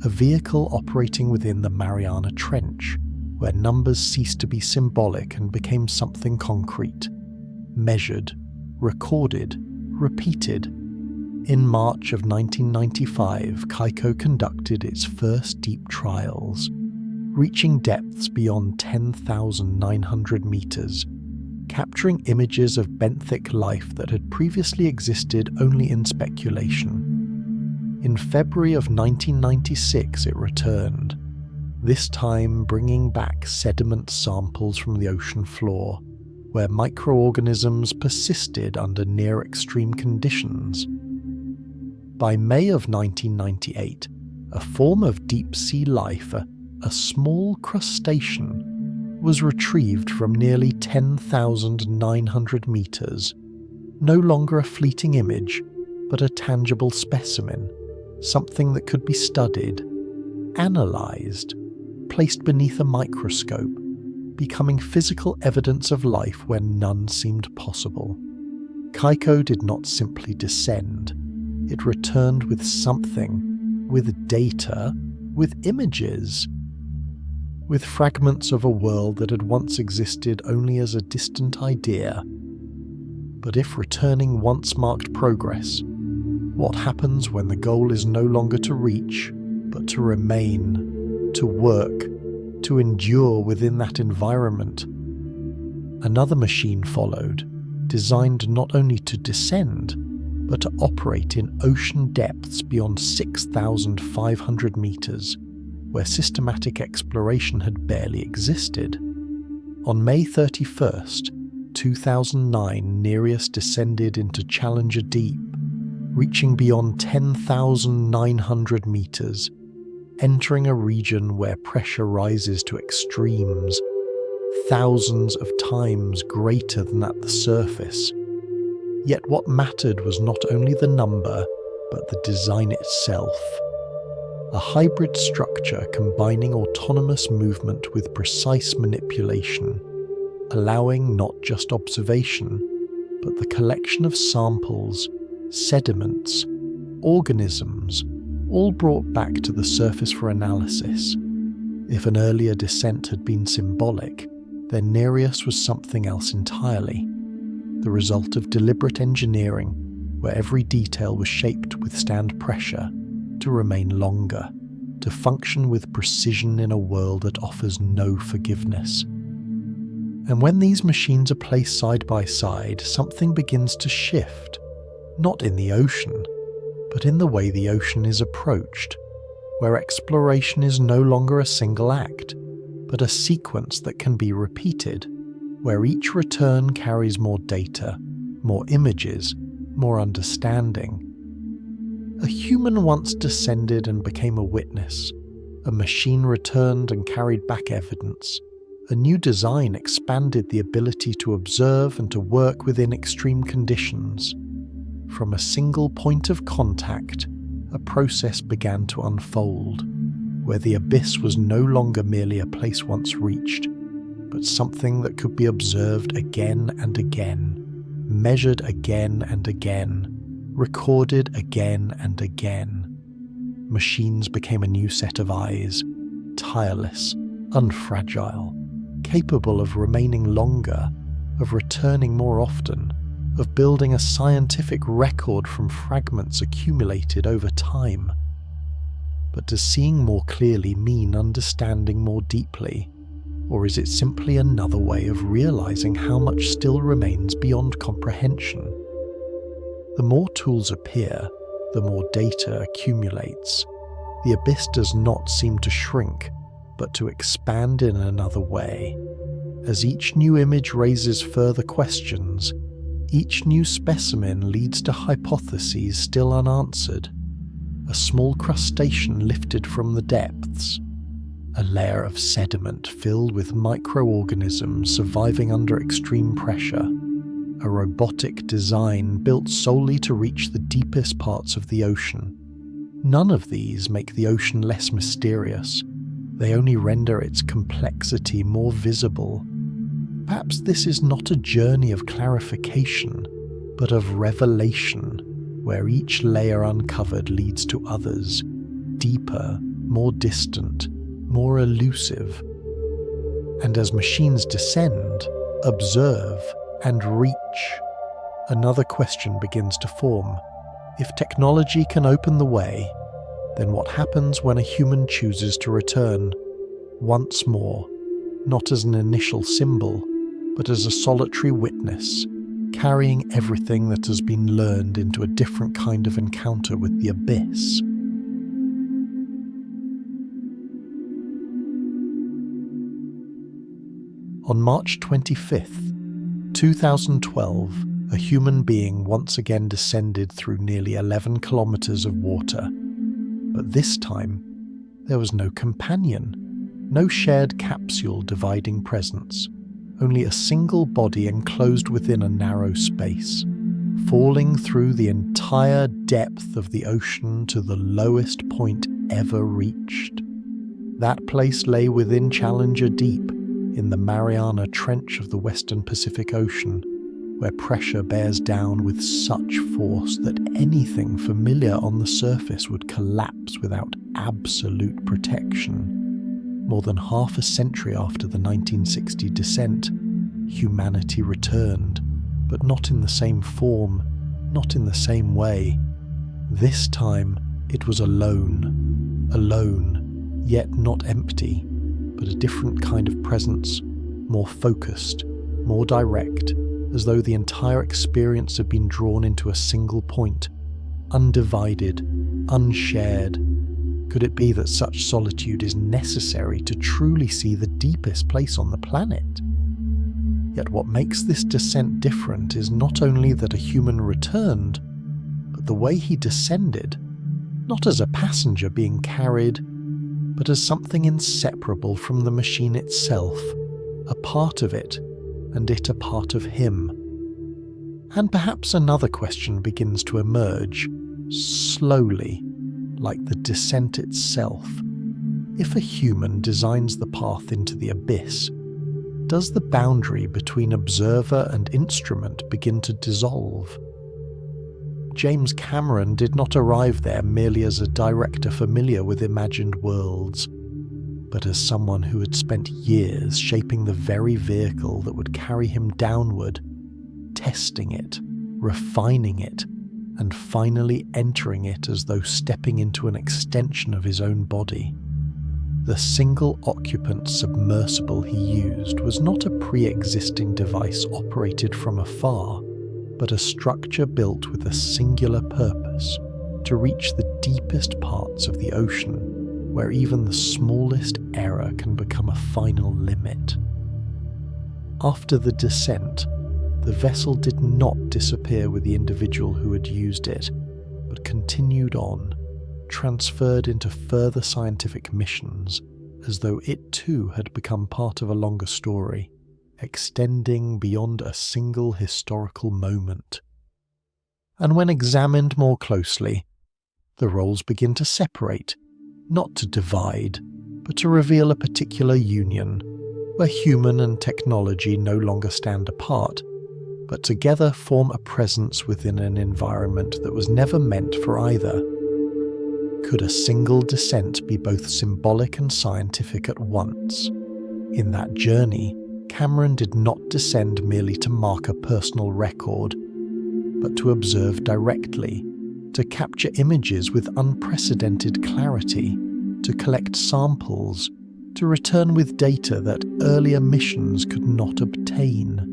a vehicle operating within the Mariana Trench, where numbers ceased to be symbolic and became something concrete, measured, recorded, repeated. In March of 1995, Kaiko conducted its first deep trials, reaching depths beyond 10,900 meters, capturing images of benthic life that had previously existed only in speculation. In February of 1996 it returned, this time bringing back sediment samples from the ocean floor, where microorganisms persisted under near extreme conditions. By May of 1998, a form of deep-sea life, a small crustacean, was retrieved from nearly 10,900 meters, no longer a fleeting image, but a tangible specimen, something that could be studied, analysed, placed beneath a microscope, becoming physical evidence of life where none seemed possible. Kaiko did not simply descend, it returned with something, with data, with images, with fragments of a world that had once existed only as a distant idea. But if returning once marked progress, what happens when the goal is no longer to reach, but to remain, to work, to endure within that environment? Another machine followed, designed not only to descend, but to operate in ocean depths beyond 6,500 meters, where systematic exploration had barely existed. On May 31st, 2009, Nereus descended into Challenger Deep, reaching beyond 10,900 meters, entering a region where pressure rises to extremes, thousands of times greater than at the surface. Yet what mattered was not only the number, but the design itself. A hybrid structure combining autonomous movement with precise manipulation, allowing not just observation, but the collection of samples, sediments, organisms, all brought back to the surface for analysis. If an earlier descent had been symbolic, then Nereus was something else entirely, the result of deliberate engineering, where every detail was shaped to withstand pressure, to remain longer, to function with precision in a world that offers no forgiveness. And when these machines are placed side by side, something begins to shift, not in the ocean, but in the way the ocean is approached, where exploration is no longer a single act, but a sequence that can be repeated, where each return carries more data, more images, more understanding. A human once descended and became a witness. A machine returned and carried back evidence. A new design expanded the ability to observe and to work within extreme conditions. From a single point of contact, a process began to unfold, where the abyss was no longer merely a place once reached, but something that could be observed again and again, measured again and again, recorded again and again. Machines became a new set of eyes, tireless, unfragile, capable of remaining longer, of returning more often, of building a scientific record from fragments accumulated over time. But does seeing more clearly mean understanding more deeply? Or is it simply another way of realizing how much still remains beyond comprehension? The more tools appear, the more data accumulates. The abyss does not seem to shrink, but to expand in another way. As each new image raises further questions, each new specimen leads to hypotheses still unanswered. A small crustacean lifted from the depths, a layer of sediment filled with microorganisms surviving under extreme pressure, a robotic design built solely to reach the deepest parts of the ocean. None of these make the ocean less mysterious. They only render its complexity more visible. Perhaps this is not a journey of clarification, but of revelation, where each layer uncovered leads to others, deeper, more distant, more elusive. And as machines descend, observe, and reach, another question begins to form. If technology can open the way, then what happens when a human chooses to return once more, not as an initial symbol, but as a solitary witness, carrying everything that has been learned into a different kind of encounter with the abyss? On March 25th, 2012, a human being once again descended through nearly 11 kilometers of water. But this time, there was no companion, No shared capsule dividing presence, only a single body enclosed within a narrow space, falling through the entire depth of the ocean to the lowest point ever reached. That place lay within Challenger Deep, in the Mariana Trench of the Western Pacific Ocean, where pressure bears down with such force that anything familiar on the surface would collapse without absolute protection. More than half a century after the 1960 descent, humanity returned, but not in the same form, not in the same way. This time, it was alone, yet not empty, but a different kind of presence, more focused, more direct, as though the entire experience had been drawn into a single point, undivided, unshared. Could it be that such solitude is necessary to truly see the deepest place on the planet? Yet what makes this descent different is not only that a human returned, but the way he descended, not as a passenger being carried, but as something inseparable from the machine itself, a part of it, and it a part of him. And perhaps another question begins to emerge, slowly, like the descent itself. If a human designs the path into the abyss, does the boundary between observer and instrument begin to dissolve? James Cameron did not arrive there merely as a director familiar with imagined worlds, but as someone who had spent years shaping the very vehicle that would carry him downward, testing it, refining it, and finally entering it as though stepping into an extension of his own body. The single-occupant submersible he used was not a pre-existing device operated from afar, but a structure built with a singular purpose, to reach the deepest parts of the ocean, where even the smallest error can become a final limit. After the descent, the vessel did not disappear with the individual who had used it, but continued on, transferred into further scientific missions, as though it too had become part of a longer story, extending beyond a single historical moment. And when examined more closely, the roles begin to separate, not to divide, but to reveal a particular union, where human and technology no longer stand apart, but together form a presence within an environment that was never meant for either. Could a single descent be both symbolic and scientific at once? In that journey, Cameron did not descend merely to mark a personal record, but to observe directly, to capture images with unprecedented clarity, to collect samples, to return with data that earlier missions could not obtain.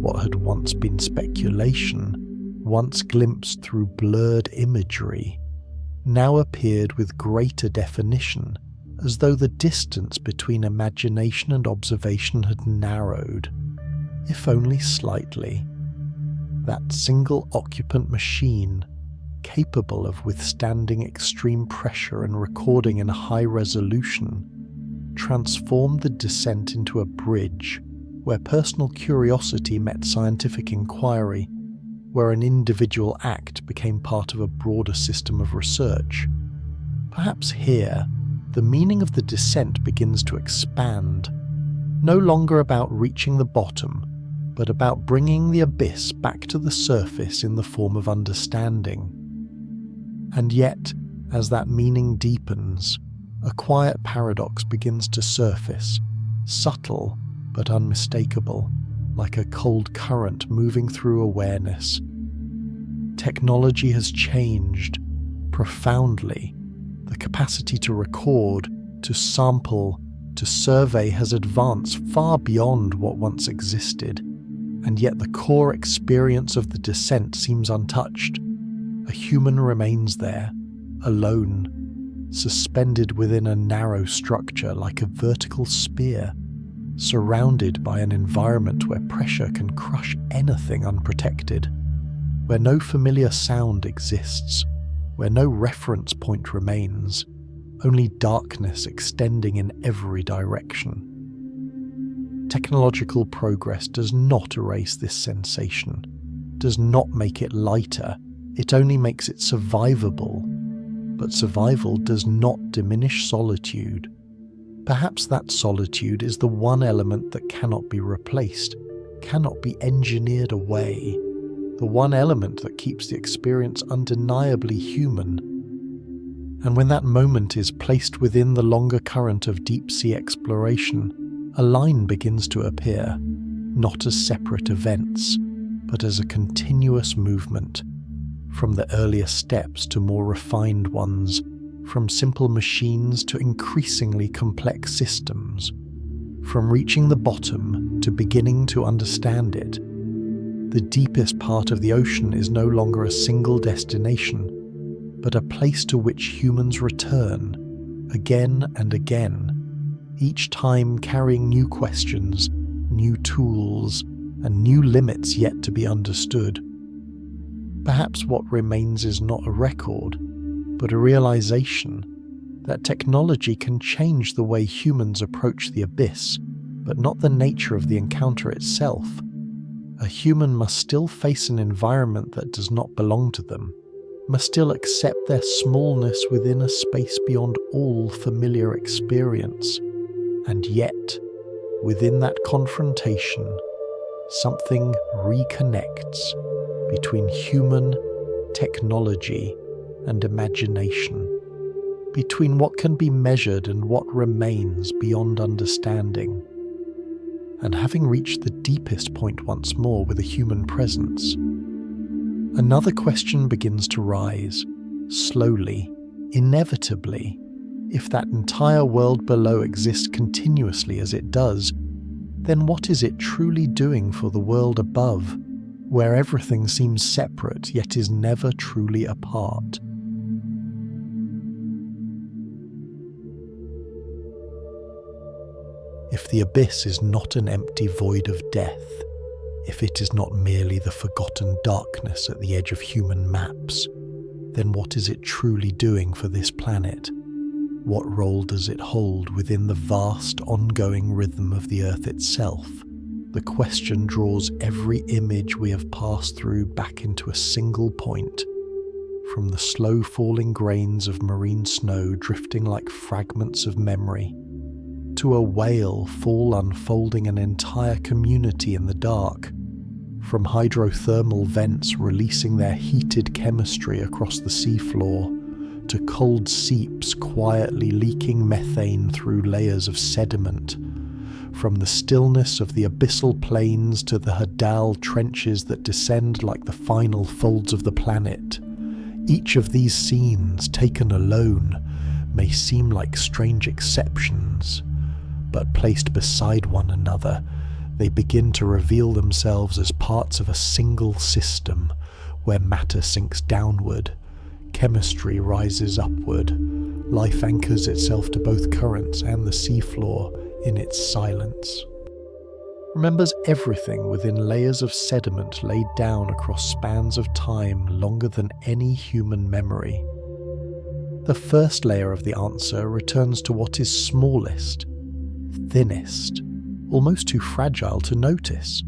What had once been speculation, once glimpsed through blurred imagery, now appeared with greater definition, as though the distance between imagination and observation had narrowed, if only slightly. That single-occupant machine, capable of withstanding extreme pressure and recording in high resolution, transformed the descent into a bridge where personal curiosity met scientific inquiry, where an individual act became part of a broader system of research. Perhaps here, the meaning of the descent begins to expand, no longer about reaching the bottom, but about bringing the abyss back to the surface in the form of understanding. And yet, as that meaning deepens, a quiet paradox begins to surface, subtle but unmistakable, like a cold current moving through awareness. Technology has changed profoundly. The capacity to record, to sample, to survey has advanced far beyond what once existed, and yet the core experience of the descent seems untouched. A human remains there, alone, suspended within a narrow structure like a vertical spear, surrounded by an environment where pressure can crush anything unprotected, where no familiar sound exists, where no reference point remains, only darkness extending in every direction. Technological progress does not erase this sensation, does not make it lighter, it only makes it survivable. But survival does not diminish solitude. Perhaps that solitude is the one element that cannot be replaced, cannot be engineered away, the one element that keeps the experience undeniably human. And when that moment is placed within the longer current of deep-sea exploration, a line begins to appear, not as separate events, but as a continuous movement, from the earliest steps to more refined ones, from simple machines to increasingly complex systems, from reaching the bottom to beginning to understand it. The deepest part of the ocean is no longer a single destination, but a place to which humans return, again and again, each time carrying new questions, new tools, and new limits yet to be understood. Perhaps what remains is not a record, but a realization that technology can change the way humans approach the abyss, but not the nature of the encounter itself. A human must still face an environment that does not belong to them, must still accept their smallness within a space beyond all familiar experience. And yet, within that confrontation, something reconnects between human, technology, and imagination, between what can be measured and what remains beyond understanding. And having reached the deepest point once more with a human presence, another question begins to rise, slowly, inevitably. If that entire world below exists continuously as it does, then what is it truly doing for the world above, where everything seems separate yet is never truly apart? If the abyss is not an empty void of death, if it is not merely the forgotten darkness at the edge of human maps, then what is it truly doing for this planet? What role does it hold within the vast, ongoing rhythm of the Earth itself? The question draws every image we have passed through back into a single point, from the slow-falling grains of marine snow drifting like fragments of memory, to a whale fall unfolding an entire community in the dark, from hydrothermal vents releasing their heated chemistry across the seafloor, to cold seeps quietly leaking methane through layers of sediment, from the stillness of the abyssal plains to the Hadal trenches that descend like the final folds of the planet. Each of these scenes, taken alone, may seem like strange exceptions, but placed beside one another, they begin to reveal themselves as parts of a single system, where matter sinks downward, chemistry rises upward, life anchors itself to both currents and the seafloor in its silence, remembers everything within layers of sediment laid down across spans of time longer than any human memory. The first layer of the answer returns to what is smallest, thinnest, almost too fragile to notice.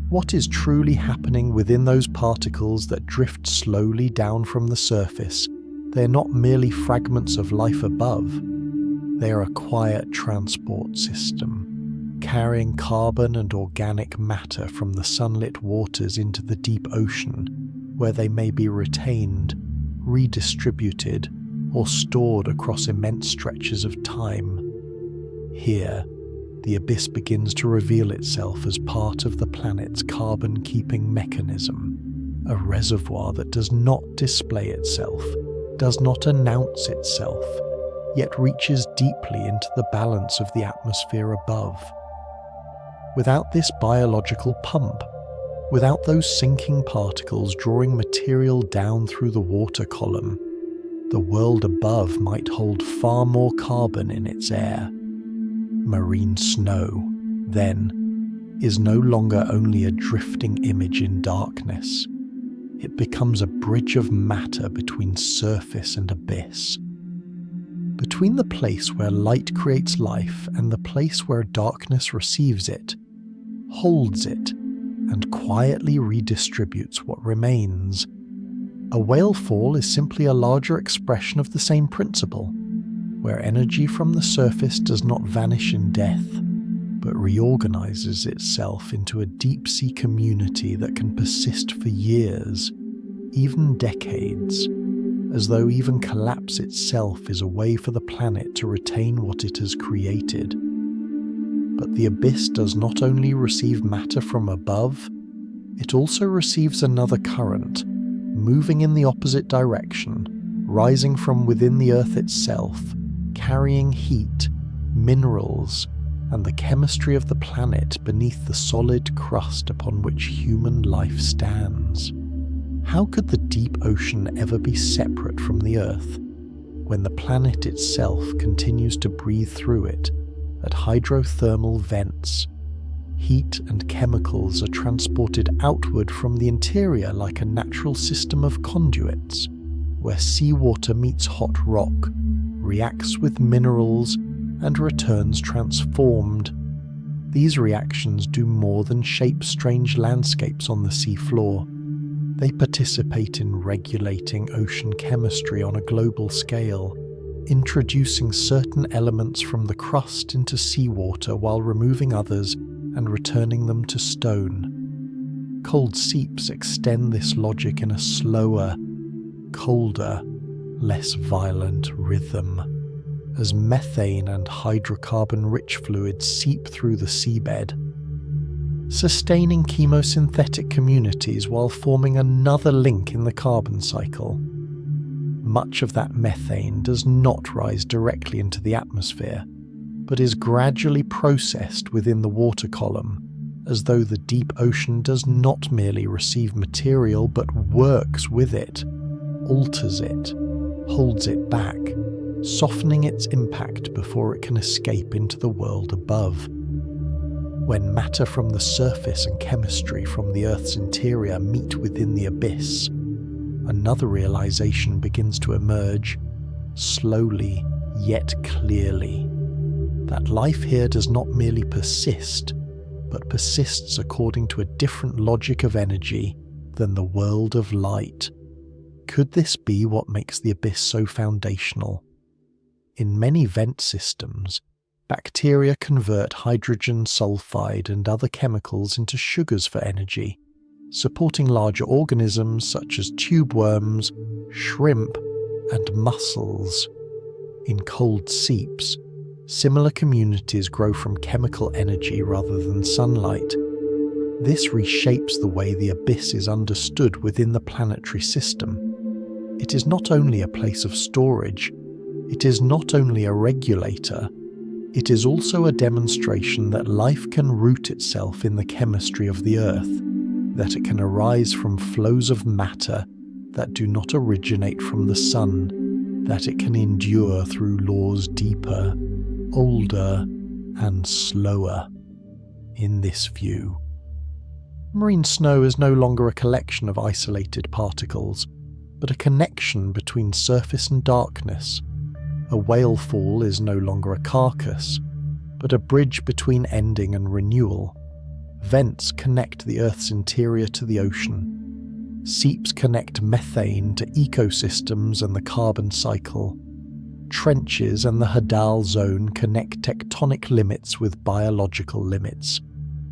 What is truly happening within those particles that drift slowly down from the surface? They are not merely fragments of life above. They are a quiet transport system, carrying carbon and organic matter from the sunlit waters into the deep ocean, where they may be retained, redistributed, or stored across immense stretches of time. Here, the abyss begins to reveal itself as part of the planet's carbon-keeping mechanism, a reservoir that does not display itself, does not announce itself, yet reaches deeply into the balance of the atmosphere above. Without this biological pump, without those sinking particles drawing material down through the water column, the world above might hold far more carbon in its air. Marine snow, then, is no longer only a drifting image in darkness. It becomes a bridge of matter between surface and abyss. Between the place where light creates life and the place where darkness receives it, holds it, and quietly redistributes what remains. A whale fall is simply a larger expression of the same principle, where energy from the surface does not vanish in death, but reorganizes itself into a deep-sea community that can persist for years, even decades, as though even collapse itself is a way for the planet to retain what it has created. But the abyss does not only receive matter from above, it also receives another current, moving in the opposite direction, rising from within the Earth itself, carrying heat, minerals, and the chemistry of the planet beneath the solid crust upon which human life stands. How could the deep ocean ever be separate from the Earth, when the planet itself continues to breathe through it at hydrothermal vents? Heat and chemicals are transported outward from the interior like a natural system of conduits, where seawater meets hot rock, reacts with minerals, and returns transformed. These reactions do more than shape strange landscapes on the seafloor. They participate in regulating ocean chemistry on a global scale, introducing certain elements from the crust into seawater while removing others and returning them to stone. Cold seeps extend this logic in a slower, colder, less violent rhythm, as methane and hydrocarbon-rich fluids seep through the seabed, sustaining chemosynthetic communities while forming another link in the carbon cycle. Much of that methane does not rise directly into the atmosphere, but is gradually processed within the water column, as though the deep ocean does not merely receive material but works with it, alters it, holds it back, softening its impact before it can escape into the world above. When matter from the surface and chemistry from the Earth's interior meet within the abyss, another realization begins to emerge, slowly yet clearly, that life here does not merely persist, but persists according to a different logic of energy than the world of light. Could this be what makes the abyss so foundational? In many vent systems, bacteria convert hydrogen sulfide and other chemicals into sugars for energy, supporting larger organisms such as tube worms, shrimp, and mussels. In cold seeps, similar communities grow from chemical energy rather than sunlight. This reshapes the way the abyss is understood within the planetary system. It is not only a place of storage, it is not only a regulator, it is also a demonstration that life can root itself in the chemistry of the Earth, that it can arise from flows of matter that do not originate from the sun, that it can endure through laws deeper, older, and slower. In this view, marine snow is no longer a collection of isolated particles, but a connection between surface and darkness. A whale fall is no longer a carcass, but a bridge between ending and renewal. Vents connect the Earth's interior to the ocean. Seeps connect methane to ecosystems and the carbon cycle. Trenches and the Hadal zone connect tectonic limits with biological limits,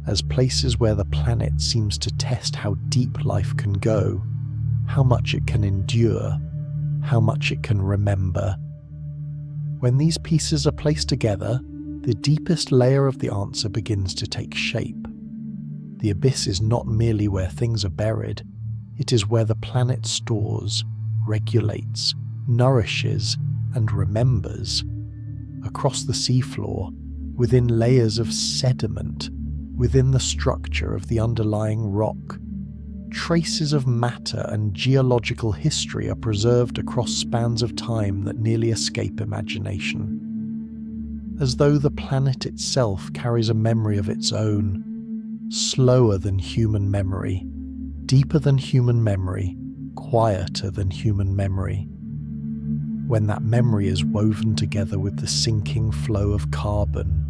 as places where the planet seems to test how deep life can go, how much it can endure, how much it can remember. When these pieces are placed together, the deepest layer of the answer begins to take shape. The abyss is not merely where things are buried, it is where the planet stores, regulates, nourishes, and remembers. Across the seafloor, within layers of sediment, within the structure of the underlying rock, traces of matter and geological history are preserved across spans of time that nearly escape imagination. As though the planet itself carries a memory of its own, slower than human memory, deeper than human memory, quieter than human memory. when that memory is woven together with the sinking flow of carbon,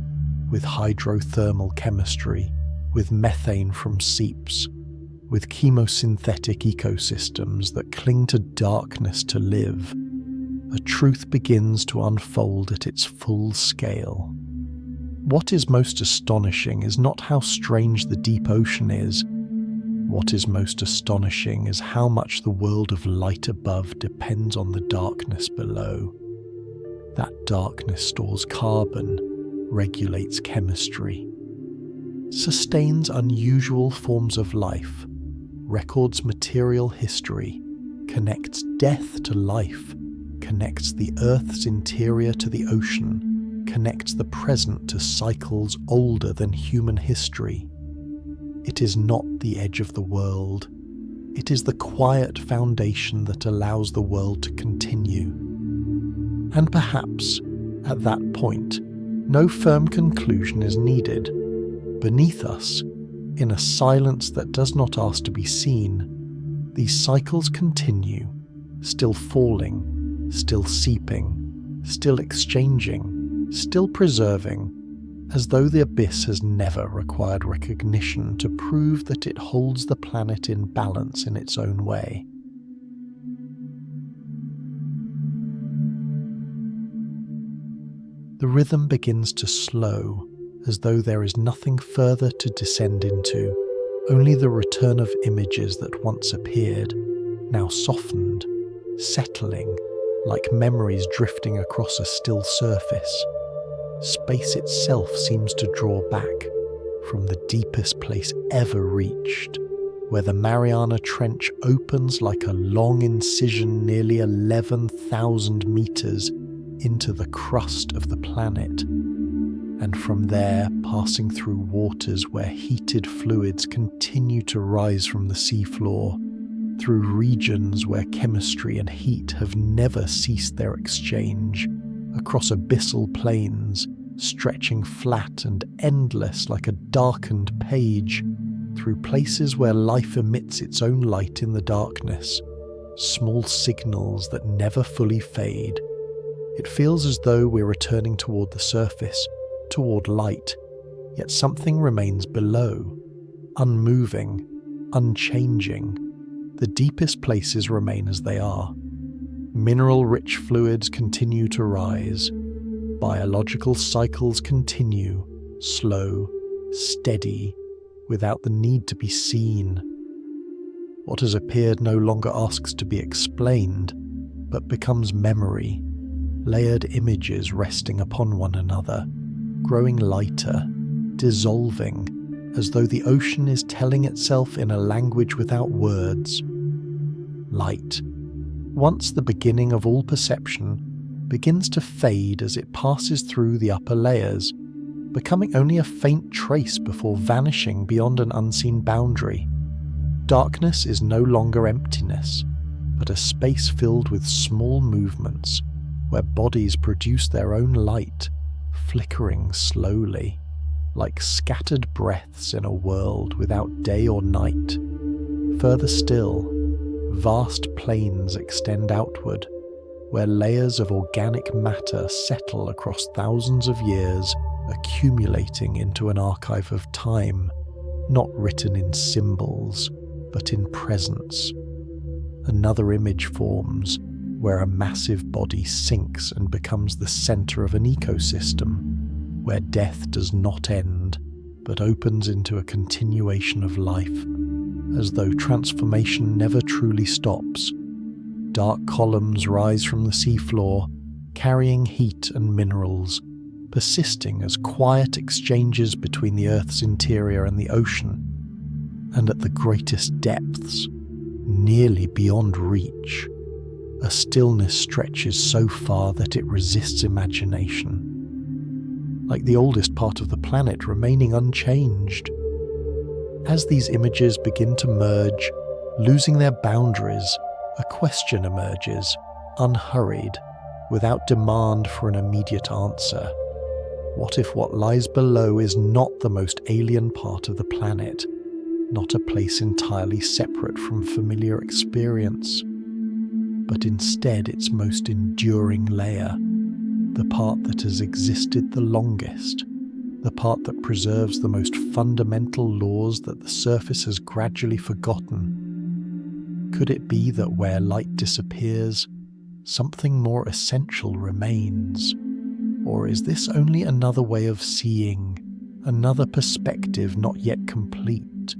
with hydrothermal chemistry, with methane from Seeps, with chemosynthetic ecosystems that cling to darkness to live, a truth begins to unfold at its full scale. What is most astonishing is not how strange the deep ocean is. What is most astonishing is how much the world of light above depends on the darkness below. That darkness stores carbon, regulates chemistry, sustains unusual forms of life, records material history, connects death to life, connects the Earth's interior to the ocean, connects the present to cycles older than human history. It is not the edge of the world. It is the quiet foundation that allows the world to continue. And perhaps, at that point, no firm conclusion is needed. Beneath us, in a silence that does not ask to be seen, these cycles continue, still falling, still seeping, still exchanging, still preserving, as though the abyss has never required recognition to prove that it holds the planet in balance in its own way. The rhythm begins to slow, as though there is nothing further to descend into, only the return of images that once appeared, now softened, settling, like memories drifting across a still surface. Space itself seems to draw back from the deepest place ever reached, where the Mariana Trench opens like a long incision nearly 11,000 meters into the crust of the planet, and from there passing through waters where heated fluids continue to rise from the seafloor, through regions where chemistry and heat have never ceased their exchange, across abyssal plains, stretching flat and endless like a darkened page, through places where life emits its own light in the darkness, small signals that never fully fade. It feels as though we're returning toward the surface, toward light, yet something remains below, unmoving, unchanging. The deepest places remain as they are. Mineral-rich fluids continue to rise. Biological cycles continue, slow, steady, without the need to be seen. What has appeared no longer asks to be explained, but becomes memory, layered images resting upon one another, growing lighter, dissolving, as though the ocean is telling itself in a language without words. Light, once the beginning of all perception, begins to fade as it passes through the upper layers, becoming only a faint trace before vanishing beyond an unseen boundary. Darkness is no longer emptiness, but a space filled with small movements, where bodies produce their own light, flickering slowly, like scattered breaths in a world without day or night. Further still, vast plains extend outward, where layers of organic matter settle across thousands of years, accumulating into an archive of time, not written in symbols, but in presence. Another image forms, where a massive body sinks and becomes the center of an ecosystem, where death does not end, but opens into a continuation of life, as though transformation never truly stops. Dark columns rise from the seafloor, carrying heat and minerals, persisting as quiet exchanges between the Earth's interior and the ocean, and at the greatest depths, nearly beyond reach, a stillness stretches so far that it resists imagination, like the oldest part of the planet remaining unchanged. As these images begin to merge, losing their boundaries, a question emerges, unhurried, without demand for an immediate answer. What if what lies below is not the most alien part of the planet, not a place entirely separate from familiar experience? but instead its most enduring layer, the part that has existed the longest, the part that preserves the most fundamental laws that the surface has gradually forgotten. Could it be that where light disappears, something more essential remains? Or is this only another way of seeing, another perspective not yet complete?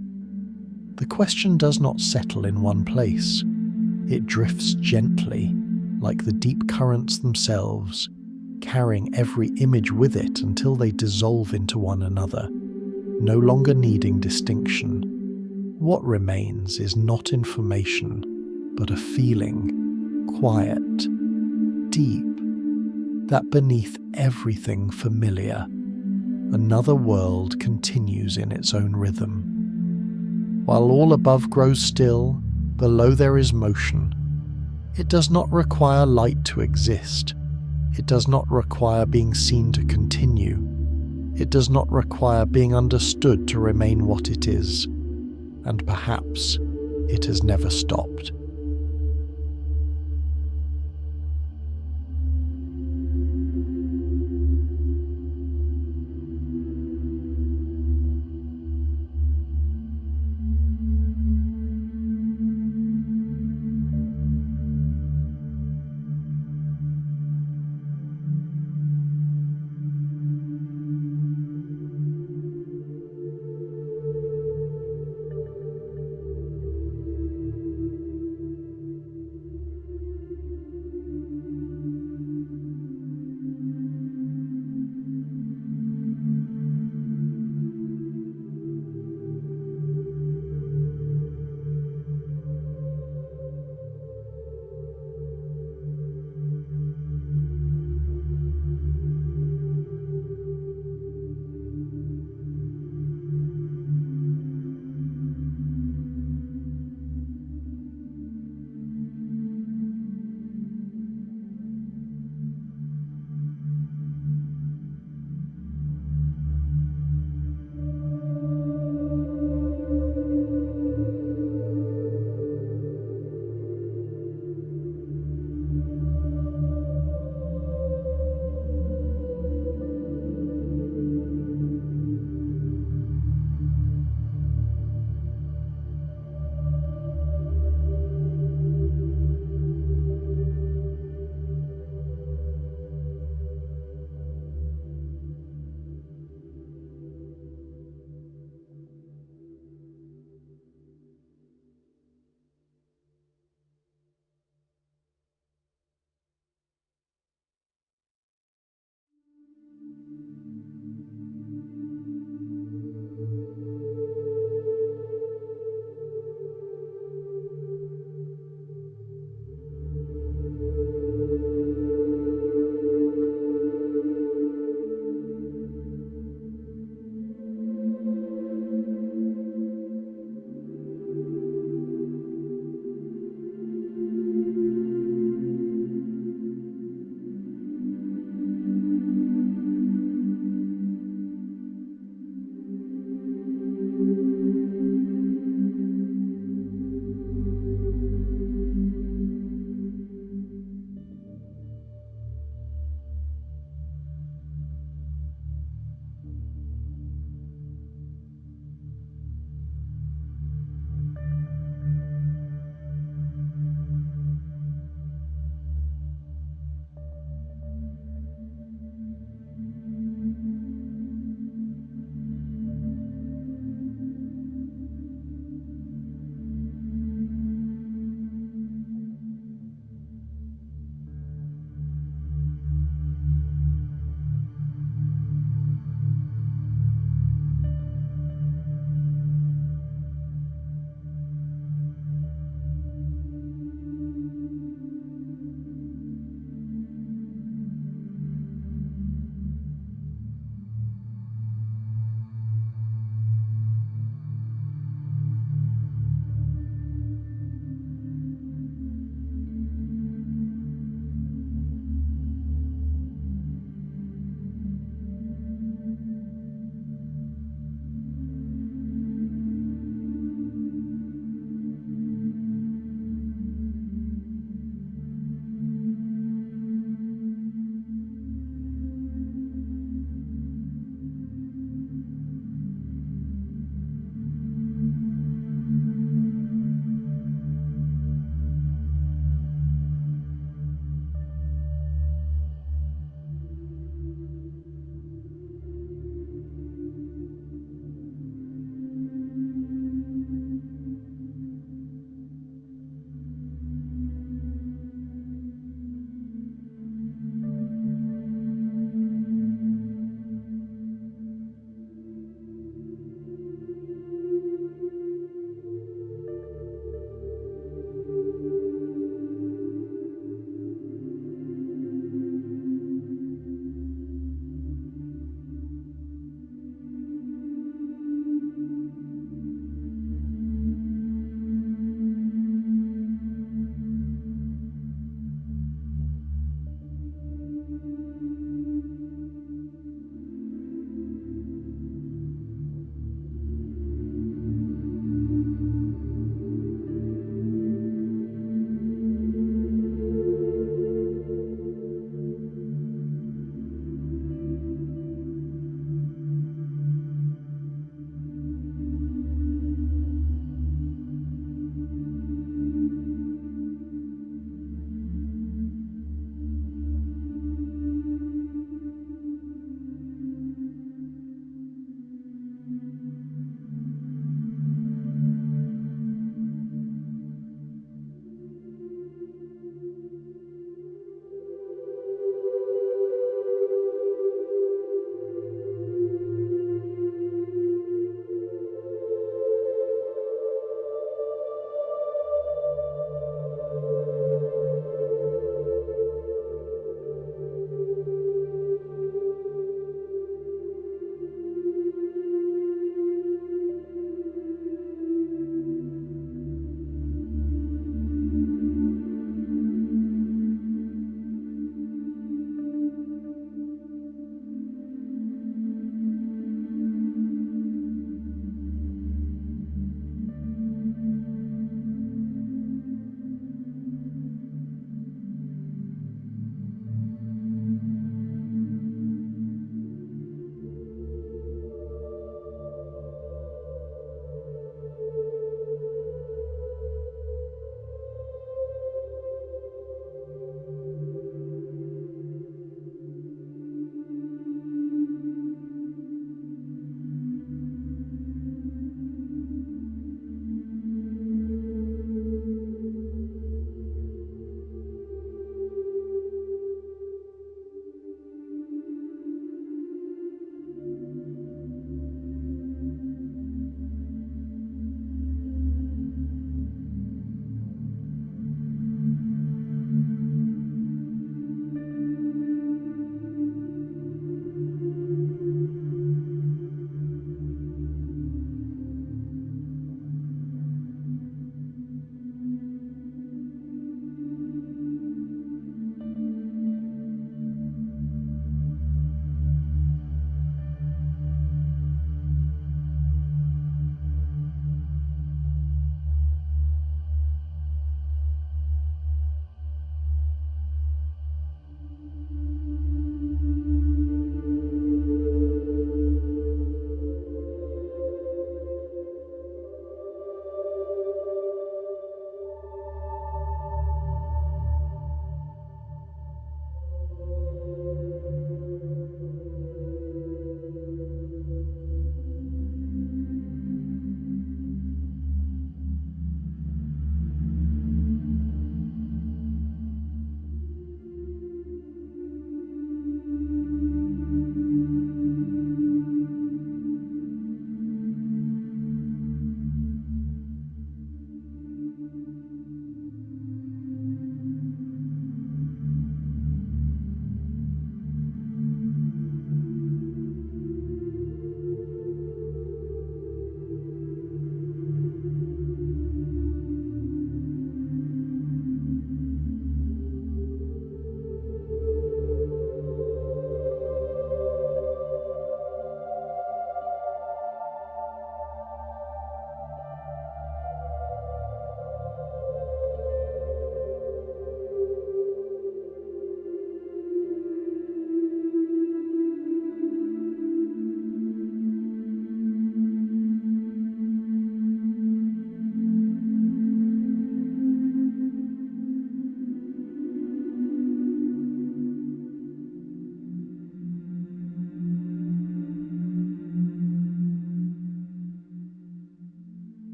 The question does not settle in one place. It drifts gently, like the deep currents themselves, carrying every image with it until they dissolve into one another, no longer needing distinction. What remains is not information, but a feeling, quiet, deep, that beneath everything familiar, another world continues in its own rhythm. While all above grows still, below there is motion. It does not require light to exist. It does not require being seen to continue. It does not require being understood to remain what it is. And perhaps it has never stopped.